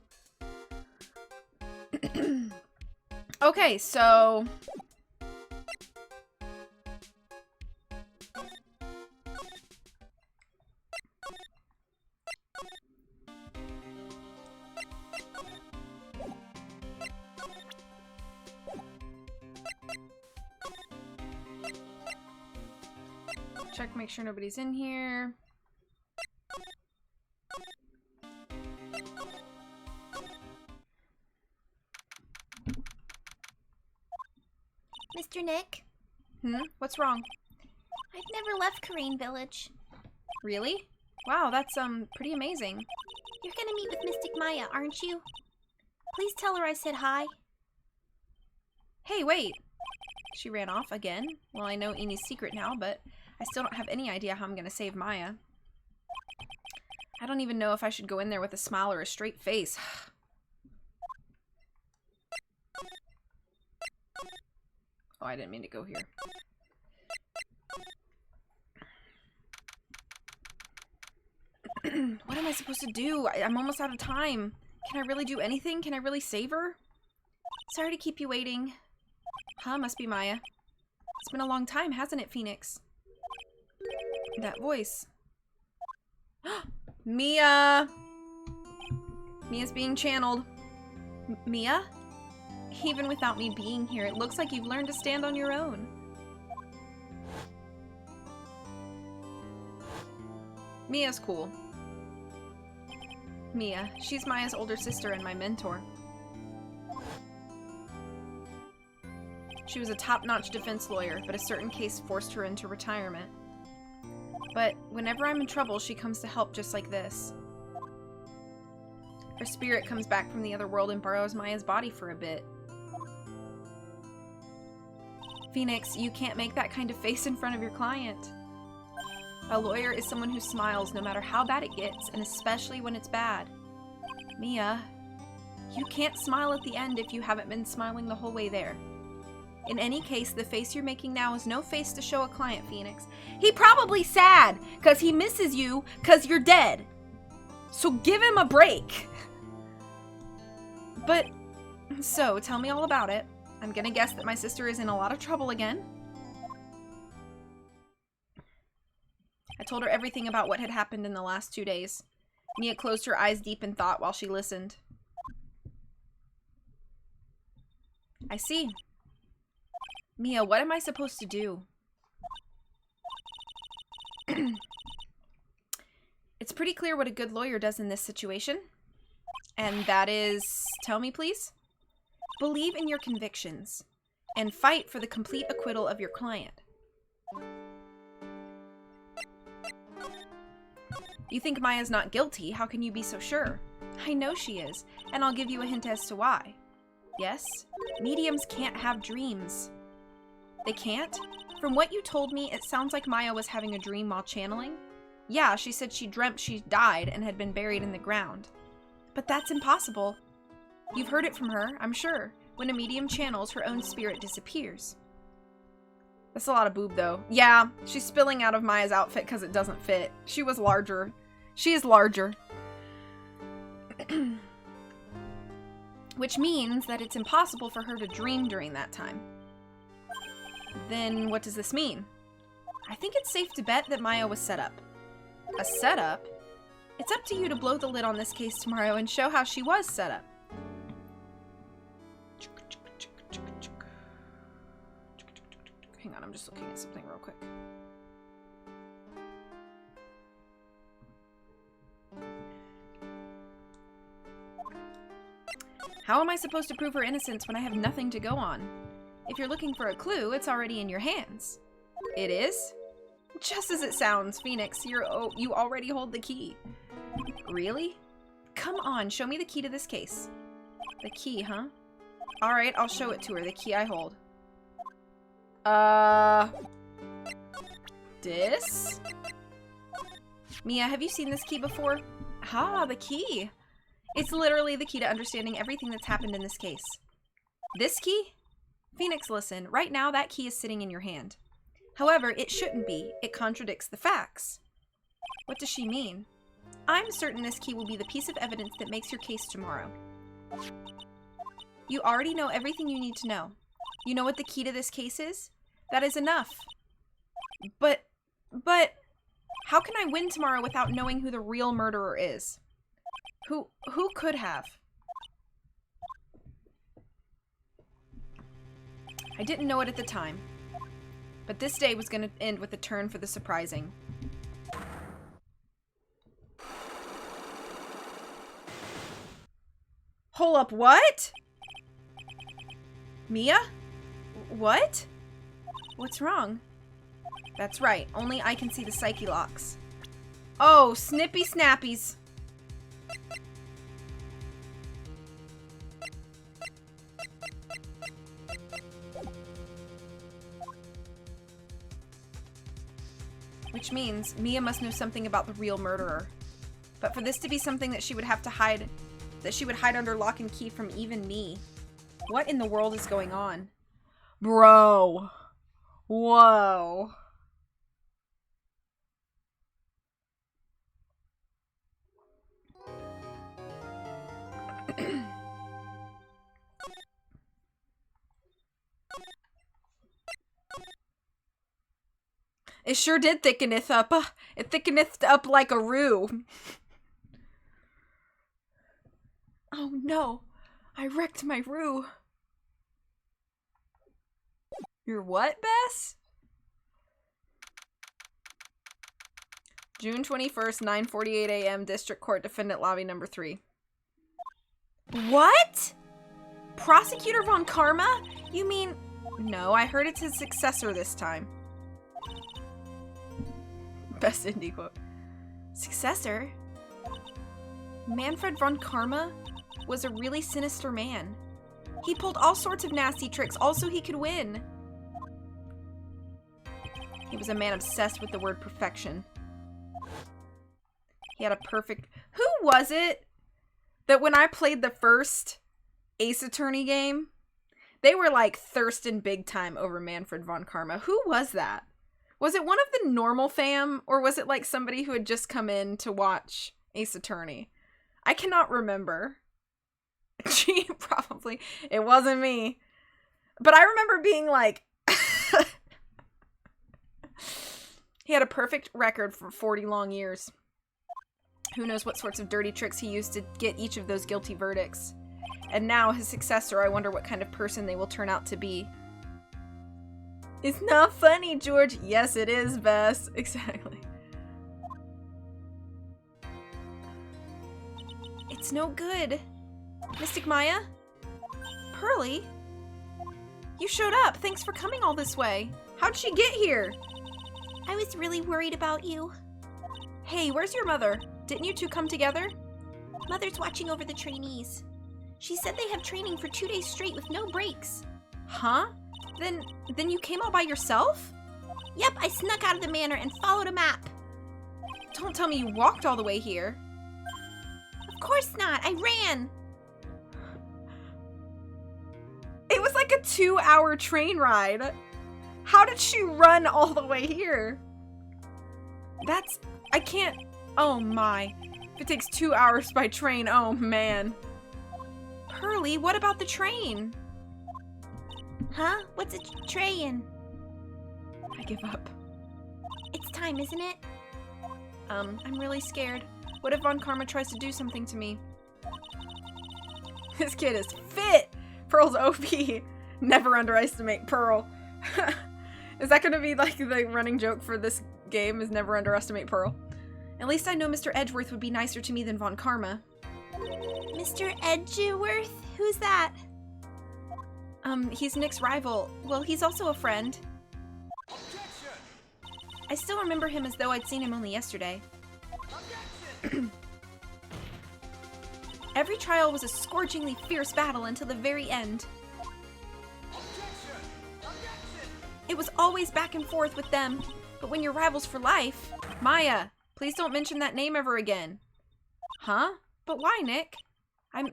Okay, so... check, make sure nobody's in here. Mr. Nick? What's wrong? I've never left Karain Village. Really? Wow, that's, pretty amazing. You're gonna meet with Mystic Maya, aren't you? Please tell her I said hi. Hey, wait! She ran off again. Well, I know Amy's secret now, but I still don't have any idea how I'm gonna save Maya. I don't even know if I should go in there with a smile or a straight face. Oh, I didn't mean to go here. What am I supposed to do? I'm almost out of time. Can I really do anything? Can I really save her? Sorry to keep you waiting. Huh, must be Maya. It's been a long time, hasn't it, Phoenix? That voice. Mia! Mia's being channeled. Mia? Even without me being here, it looks like you've learned to stand on your own. Mia's cool. Mia. She's Maya's older sister and my mentor. She was a top-notch defense lawyer, but a certain case forced her into retirement. But whenever I'm in trouble, she comes to help just like this. Her spirit comes back from the other world and borrows Maya's body for a bit. Phoenix, you can't make that kind of face in front of your client. A lawyer is someone who smiles no matter how bad it gets, and especially when it's bad. Mia, you can't smile at the end if you haven't been smiling the whole way there. In any case, the face you're making now is no face to show a client, Phoenix. He probably sad, because he misses you, because you're dead. So give him a break. But, so, tell me all about it. I'm gonna guess that my sister is in a lot of trouble again. I told her everything about what had happened in the last 2 days. Mia closed her eyes deep in thought while she listened. I see. Mia, what am I supposed to do? It's pretty clear what a good lawyer does in this situation. And that is, tell me please? Believe in your convictions and fight for the complete acquittal of your client. You think Maya's not guilty? How can you be so sure? I know she is, and I'll give you a hint as to why. Yes, mediums can't have dreams. They can't? From what you told me, it sounds like Maya was having a dream while channeling. Yeah, she said she dreamt she died and had been buried in the ground. But that's impossible. You've heard it from her, I'm sure. When a medium channels, her own spirit disappears. That's a lot of boob, though. Yeah, she's spilling out of Maya's outfit because it doesn't fit. She was larger. She is larger. Which means that it's impossible for her to dream during that time. Then what does this mean? I think it's safe to bet that Maya was set up. A setup? It's up to you to blow the lid on this case tomorrow and show how she was set up. Hang on, I'm just looking at something real quick. How am I supposed to prove her innocence when I have nothing to go on? If you're looking for a clue, it's already in your hands. It is? Just as it sounds, Phoenix, you already hold the key. Really? Come on, show me the key to this case. The key, huh? Alright, I'll show it to her, the key I hold. This? Mia, have you seen this key before? Ah, the key. It's literally the key to understanding everything that's happened in this case. This key? Phoenix, listen. Right now, that key is sitting in your hand. However, it shouldn't be. It contradicts the facts. What does she mean? I'm certain this key will be the piece of evidence that makes your case tomorrow. You already know everything you need to know. You know what the key to this case is? That is enough. But, how can I win tomorrow without knowing who the real murderer is? Who could have? I didn't know it at the time. But this day was going to end with a turn for the surprising. Hold up, what? Mia? What? What's wrong? That's right, only I can see the psyche locks. Oh, snippy snappies. Which means Mia must know something about the real murderer. But for this to be something that she would have to hide, that she would hide under lock and key from even me. What in the world is going on? Bro. Whoa. It sure did thickeneth up. It thickeneth up like a roux. Oh no. I wrecked my roux. Your what, Bess? June 21st, 9:48 a.m. District Court, Defendant Lobby number 3. What? Prosecutor Von Karma? You mean... No, I heard it's his successor this time. Best indie quote. Successor? Manfred von Karma was a really sinister man. He pulled all sorts of nasty tricks, all so he could win. He was a man obsessed with the word perfection. He had a perfect... Who was it that when I played the first Ace Attorney game, they were like thirsting big time over Manfred von Karma? Who was that? Was it one of the normal fam, or was it like somebody who had just come in to watch Ace Attorney? I cannot remember. Gee, probably. It wasn't me. But I remember being like... He had a perfect record for 40 long years. Who knows what sorts of dirty tricks he used to get each of those guilty verdicts. And now, his successor, I wonder what kind of person they will turn out to be. It's not funny, George. Yes, it is, Bess. Exactly. It's no good. Mystic Maya? Pearly? You showed up. Thanks for coming all this way. How'd she get here? I was really worried about you. Hey, where's your mother? Didn't you two come together? Mother's watching over the trainees. She said they have training for 2 days straight with no breaks. Huh? Then you came all by yourself? Yep, I snuck out of the manor and followed a map. Don't tell me you walked all the way here. Of course not. I ran. It was like a 2-hour train ride. How did she run all the way here? I can't, oh my. If it takes 2 hours by train, oh man. Pearly, what about the train? Huh? What's a train? I give up. It's time, isn't it? I'm really scared. What if Von Karma tries to do something to me? This kid is fit! Pearl's OP. Never underestimate Pearl. Is that gonna be like the running joke for this game, is never underestimate Pearl? At least I know Mr. Edgeworth would be nicer to me than Von Karma. Mr. Edgeworth? Who's that? He's Nick's rival. Well, he's also a friend. I still remember him as though I'd seen him only yesterday. Every trial was a scorchingly fierce battle until the very end. It was always back and forth with them, but when you're rivals for life... Maya, please don't mention that name ever again. Huh? But why, Nick? I'm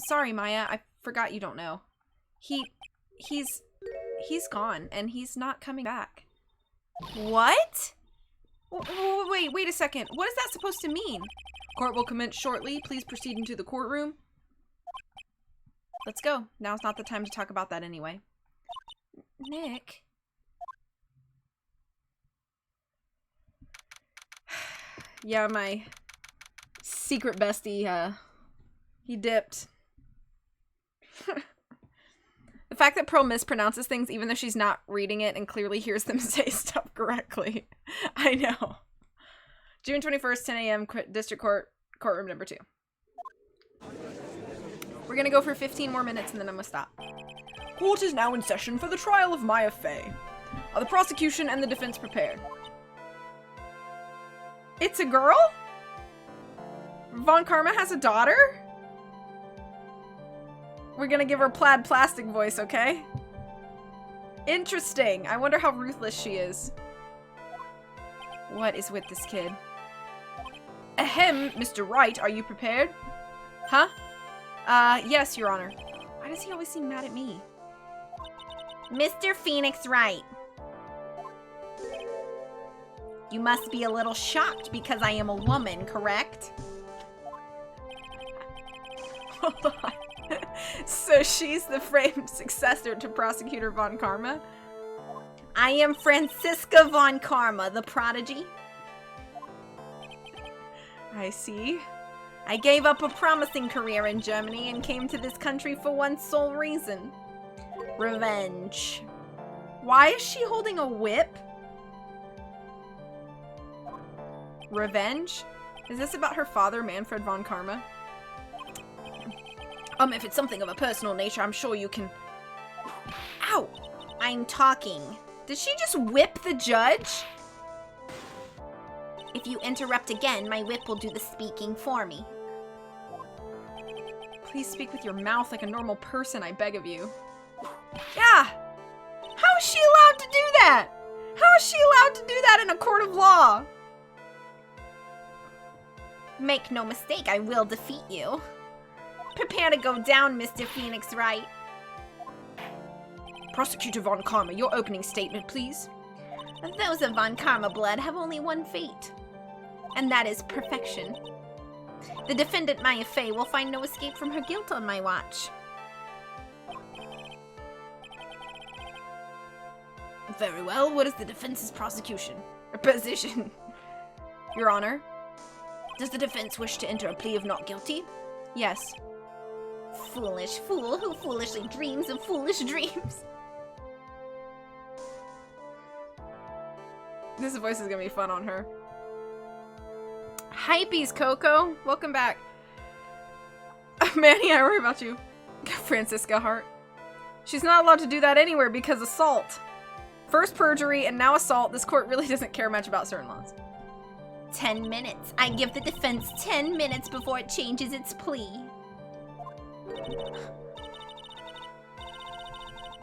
sorry, Maya. I forgot you don't know. He's gone, and he's not coming back. What? Wait a second. What is that supposed to mean? Court will commence shortly. Please proceed into the courtroom. Let's go. Now's not the time to talk about that anyway. Nick? Yeah, my secret bestie, he dipped. The fact that Pearl mispronounces things even though she's not reading it and clearly hears them say stuff correctly. I know. June 21st, 10 a.m., District Court, courtroom number 2. We're gonna go for 15 more minutes and then I'm gonna stop. Court is now in session for the trial of Maya Fey. Are the prosecution and the defense prepared? It's a girl? Von Karma has a daughter? We're gonna give her plaid plastic voice, okay? Interesting. I wonder how ruthless she is. What is with this kid? Ahem, Mr. Wright, are you prepared? Huh? Yes, Your Honor. Why does he always seem mad at me? Mr. Phoenix Wright. You must be a little shocked because I am a woman, correct? Hold on. So she's the framed successor to Prosecutor Von Karma? I am Franziska Von Karma, the prodigy. I see. I gave up a promising career in Germany and came to this country for one sole reason. Revenge. Why is she holding a whip? Revenge? Is this about her father, Manfred Von Karma? If it's something of a personal nature, I'm sure you can... Ow! I'm talking. Did she just whip the judge? If you interrupt again, my whip will do the speaking for me. Please speak with your mouth like a normal person, I beg of you. Yeah! How is she allowed to do that? How is she allowed to do that in a court of law? Make no mistake, I will defeat you. Prepare to go down, Mr. Phoenix Wright. Prosecutor Von Karma, your opening statement, please. Those of Von Karma blood have only one fate, and that is perfection. The defendant Maya Fey will find no escape from her guilt on my watch. Very well, what is the defense's position? Your Honor, does the defense wish to enter a plea of not guilty? Yes. Foolish fool who foolishly dreams of foolish dreams. This voice is gonna be fun on her. Hypees, Coco! Welcome back. Manny, I worry about you. Franziska Hart. She's not allowed to do that anywhere because assault. First perjury and now assault. This court really doesn't care much about certain laws. 10 minutes. I give the defense 10 minutes before it changes its plea.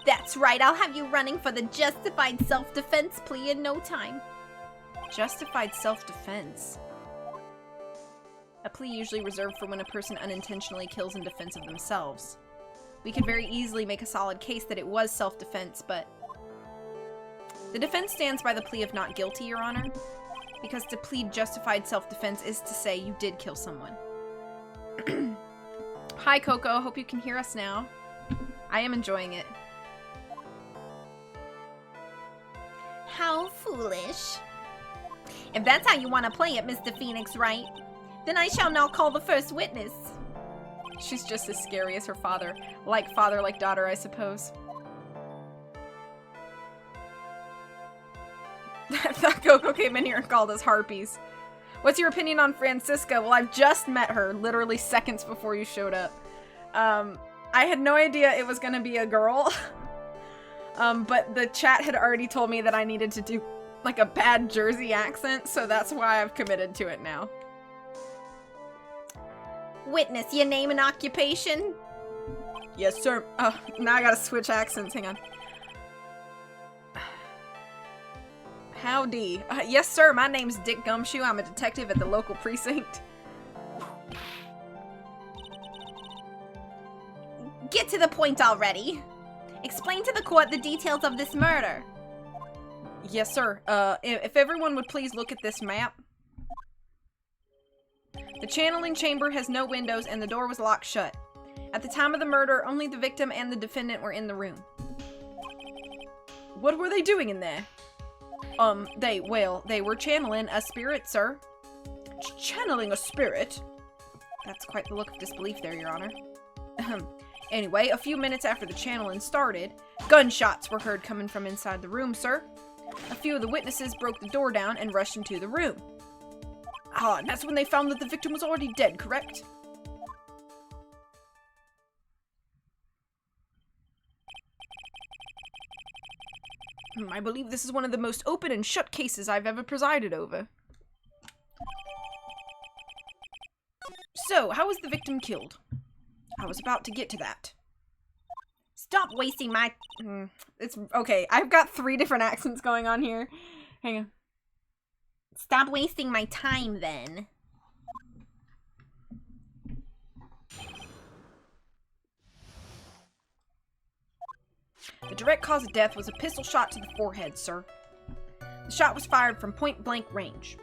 That's right, I'll have you running for the justified self-defense plea in no time. Justified self-defense? A plea usually reserved for when a person unintentionally kills in defense of themselves. We could very easily make a solid case that it was self-defense, but... The defense stands by the plea of not guilty, Your Honor, because to plead justified self-defense is to say you did kill someone. Hi, Coco. Hope you can hear us now. I am enjoying it. How foolish. If that's how you want to play it, Mr. Phoenix Wright, then I shall now call the first witness. She's just as scary as her father. Like father, like daughter, I suppose. thought Coco came in here and called us harpies. What's your opinion on Francisca? Well, I've just met her literally seconds before you showed up. I had no idea it was gonna be a girl. But the chat had already told me that I needed to do like a bad Jersey accent, so that's why I've committed to it now. Witness, your name and occupation? Yes, sir. Oh, now I gotta switch accents. Hang on. Howdy. Yes, sir. My name's Dick Gumshoe. I'm a detective at the local precinct. Get to the point already. Explain to the court the details of this murder. Yes, sir. If everyone would please look at this map. The channeling chamber has no windows and the door was locked shut. At the time of the murder, only the victim and the defendant were in the room. What were they doing in there? They were channeling a spirit, sir. Channeling a spirit? That's quite the look of disbelief there, Your Honor. Anyway, a few minutes after the channeling started, gunshots were heard coming from inside the room, sir. A few of the witnesses broke the door down and rushed into the room. Ah, and that's when they found that the victim was already dead, correct? I believe this is one of the most open and shut cases I've ever presided over. So, how was the victim killed? I was about to get to that. Stop wasting my... It's okay. I've got 3 different accents going on here. Hang on. Stop wasting my time, then. The direct cause of death was a pistol shot to the forehead, sir. The shot was fired from point-blank range.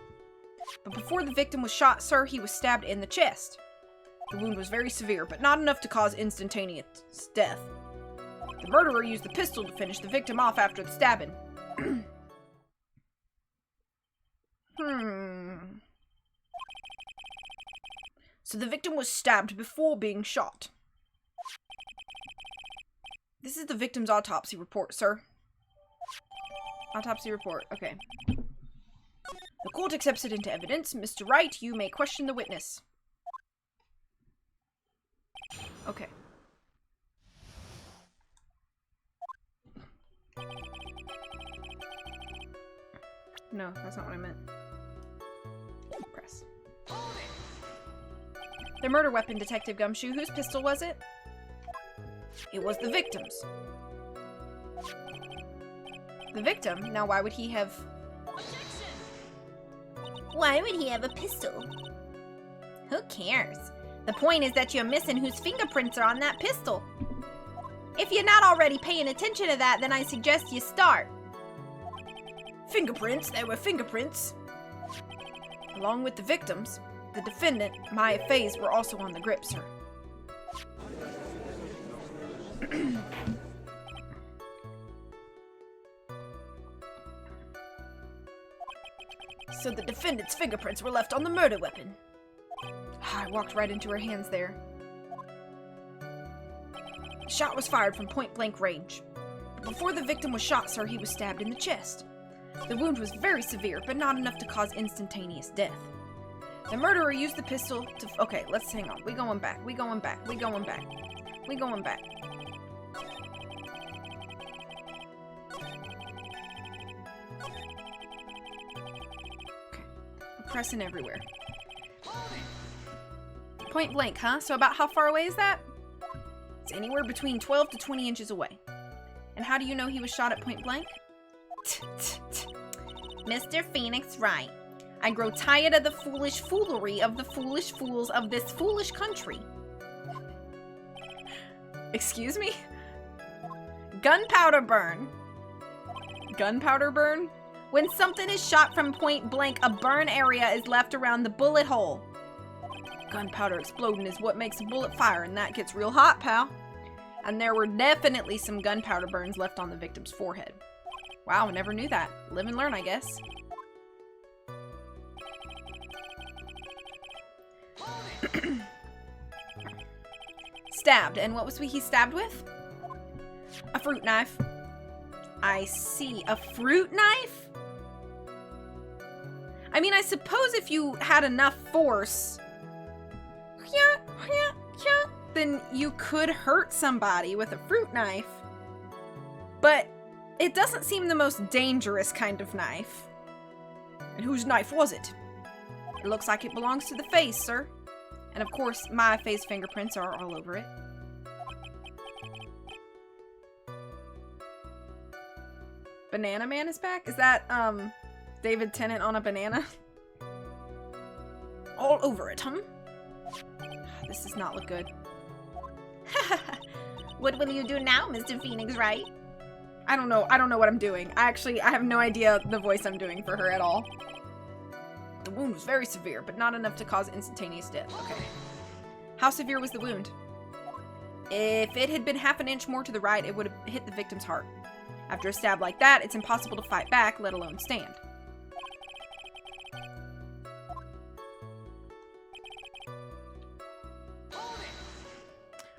But before the victim was shot, sir, he was stabbed in the chest. The wound was very severe, but not enough to cause instantaneous death. The murderer used the pistol to finish the victim off after the stabbing. So the victim was stabbed before being shot. This is the victim's autopsy report, sir. Autopsy report, okay. The court accepts it into evidence. Mr. Wright, you may question the witness. Okay. No, that's not what I meant. Press. The murder weapon, Detective Gumshoe. Whose pistol was it? It was the victim's. The victim? Now why would he have... Why would he have a pistol? Who cares? The point is that you're missing whose fingerprints are on that pistol. If you're not already paying attention to that, then I suggest you start. Fingerprints? There were fingerprints. Along with the victims, the defendant, Maya Faye's, were also on the grip, sir. So the defendant's fingerprints were left on the murder weapon. I walked right into her hands there. The shot was fired from point-blank range. Before the victim was shot, sir, he was stabbed in the chest. The wound was very severe, but not enough to cause instantaneous death. The murderer used the pistol to... Okay, let's hang on. We going back. We going back. We going back. We going back. Okay. I'm pressing everywhere. Point blank, huh? So about how far away is that? It's anywhere between 12 to 20 inches away. And how do you know he was shot at point blank? Mr. Phoenix Wright, I grow tired of the foolish foolery of the foolish fools of this foolish country. Excuse me? Gunpowder burn. Gunpowder burn? When something is shot from point blank, a burn area is left around the bullet hole. Gunpowder exploding is what makes a bullet fire, and that gets real hot, pal. And there were definitely some gunpowder burns left on the victim's forehead. Wow, never knew that. Live and learn, I guess. Stabbed, and what was he stabbed with? A fruit knife. I see. A fruit knife? I mean, I suppose if you had enough force, then you could hurt somebody with a fruit knife. But it doesn't seem the most dangerous kind of knife. And whose knife was it? It looks like it belongs to the face, sir. And of course, my face fingerprints are all over it. Banana Man is back? Is that, David Tennant on a banana? All over it, huh? This does not look good. What will you do now, Mr. Phoenix Wright? I don't know what I'm doing. I have no idea the voice I'm doing for her at all. The wound was very severe, but not enough to cause instantaneous death. Okay. How severe was the wound? If it had been half an inch more to the right, it would have hit the victim's heart. After a stab like that, it's impossible to fight back, let alone stand.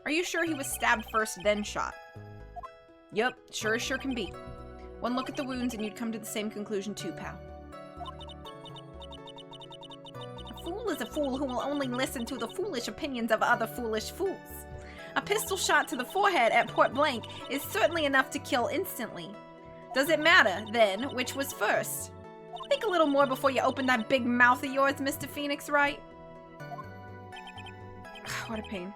Are you sure he was stabbed first, then shot? Yup, sure as sure can be. One look at the wounds and you'd come to the same conclusion too, pal. A fool is a fool who will only listen to the foolish opinions of other foolish fools. A pistol shot to the forehead at point blank is certainly enough to kill instantly. Does it matter, then, which was first? Think a little more before you open that big mouth of yours, Mr. Phoenix Wright. What a pain.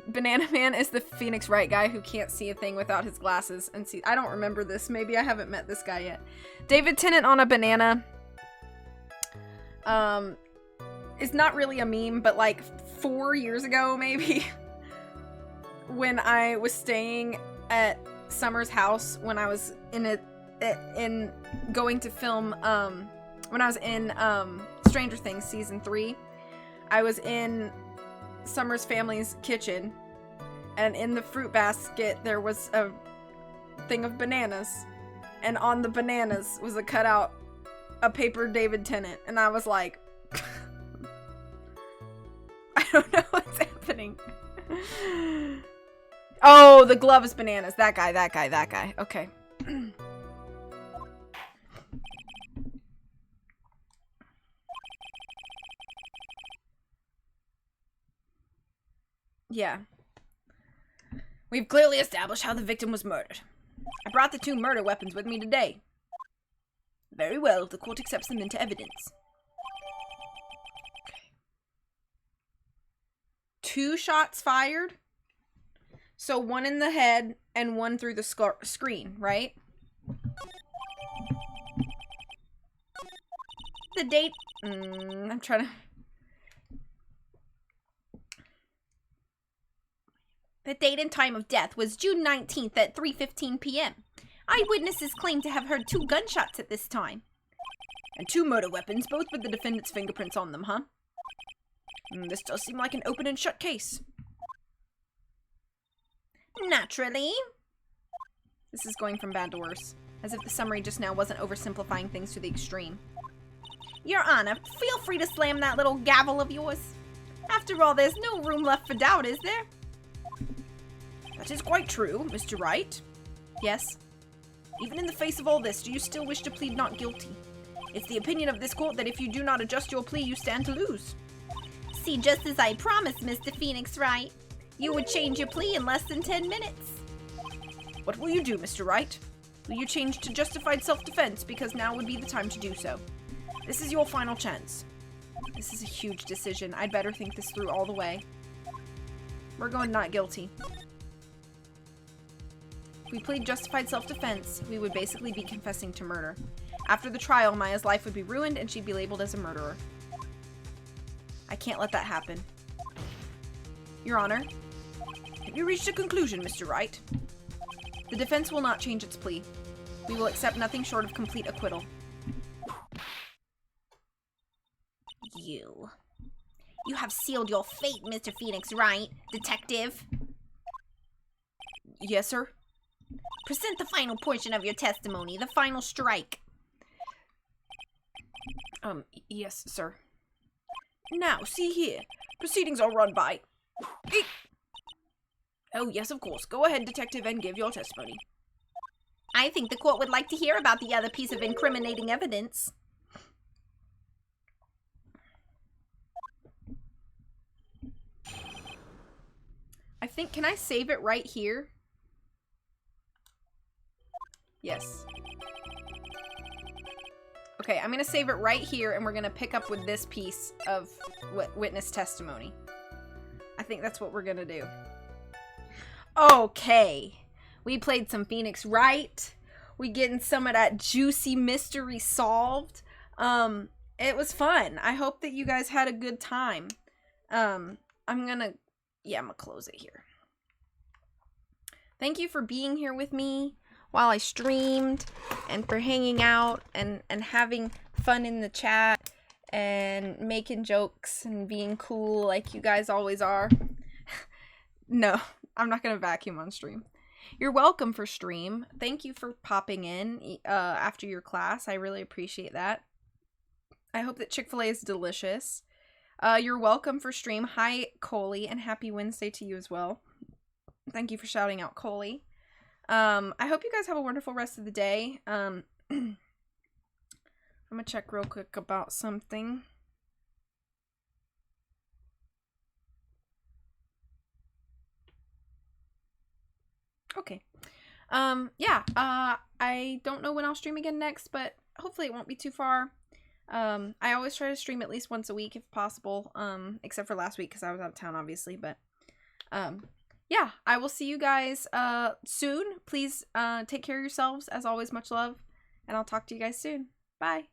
Banana Man is the Phoenix Wright guy who can't see a thing without his glasses. And see, I don't remember this. Maybe I haven't met this guy yet. David Tennant on a banana. Is not really a meme, but like 4 years ago, maybe, when I was staying at Summer's house when I was in going to film, when I was in Stranger Things season 3, I was in Summer's family's kitchen, and in the fruit basket there was a thing of bananas, and on the bananas was a cutout, a paper David Tennant, and I was like, I don't know what's happening. Oh, the glove is bananas. That guy. Okay. Yeah. We've clearly established how the victim was murdered. I brought the 2 murder weapons with me today. Very well, the court accepts them into evidence. Okay. 2 shots fired? So 1 in the head and 1 through the screen, right? The date... I'm trying to... The date and time of death was June 19th at 3:15 p.m. Eyewitnesses claim to have heard 2 gunshots at this time. And 2 murder weapons, both with the defendant's fingerprints on them, huh? This does seem like an open and shut case. Naturally. This is going from bad to worse. As if the summary just now wasn't oversimplifying things to the extreme. Your Honor, feel free to slam that little gavel of yours. After all, there's no room left for doubt, is there? That is quite true, Mr. Wright. Yes. Even in the face of all this, do you still wish to plead not guilty? It's the opinion of this court that if you do not adjust your plea, you stand to lose. See, just as I promised, Mr. Phoenix Wright, you would change your plea in less than 10 minutes. What will you do, Mr. Wright? Will you change to justified self-defense because now would be the time to do so? This is your final chance. This is a huge decision. I'd better think this through all the way. We're going not guilty. If we plead justified self-defense, we would basically be confessing to murder. After the trial, Maya's life would be ruined and she'd be labeled as a murderer. I can't let that happen. Your Honor, have you reached a conclusion, Mr. Wright? The defense will not change its plea. We will accept nothing short of complete acquittal. You have sealed your fate, Mr. Phoenix Wright, detective. Yes, sir? Present the final portion of your testimony, the final strike. Yes, sir. Now, see here. Proceedings are run by... Oh, yes, of course. Go ahead, detective, and give your testimony. I think the court would like to hear about the other piece of incriminating evidence. I think, can I save it right here? Yes. Okay, I'm gonna save it right here, and we're gonna pick up with this piece of witness testimony. I think that's what we're gonna do. Okay. We played some Phoenix Wright. We getting some of that juicy mystery solved. It was fun. I hope that you guys had a good time. I'm gonna close it here. Thank you for being here with me while I streamed, and for hanging out and having fun in the chat and making jokes and being cool like you guys always are. No, I'm not gonna vacuum on stream. You're welcome for stream. Thank you for popping in after your class. I really appreciate that. I hope that Chick-fil-A is delicious. You're welcome for stream. Hi, Coley, and happy Wednesday to you as well. Thank you for shouting out, Coley. I hope you guys have a wonderful rest of the day. I'm gonna check real quick about something. Okay. I don't know when I'll stream again next, but hopefully it won't be too far. I always try to stream at least once a week if possible, except for last week because I was out of town, obviously, but, yeah, I will see you guys, soon. Please, take care of yourselves. As always, much love, and I'll talk to you guys soon. Bye.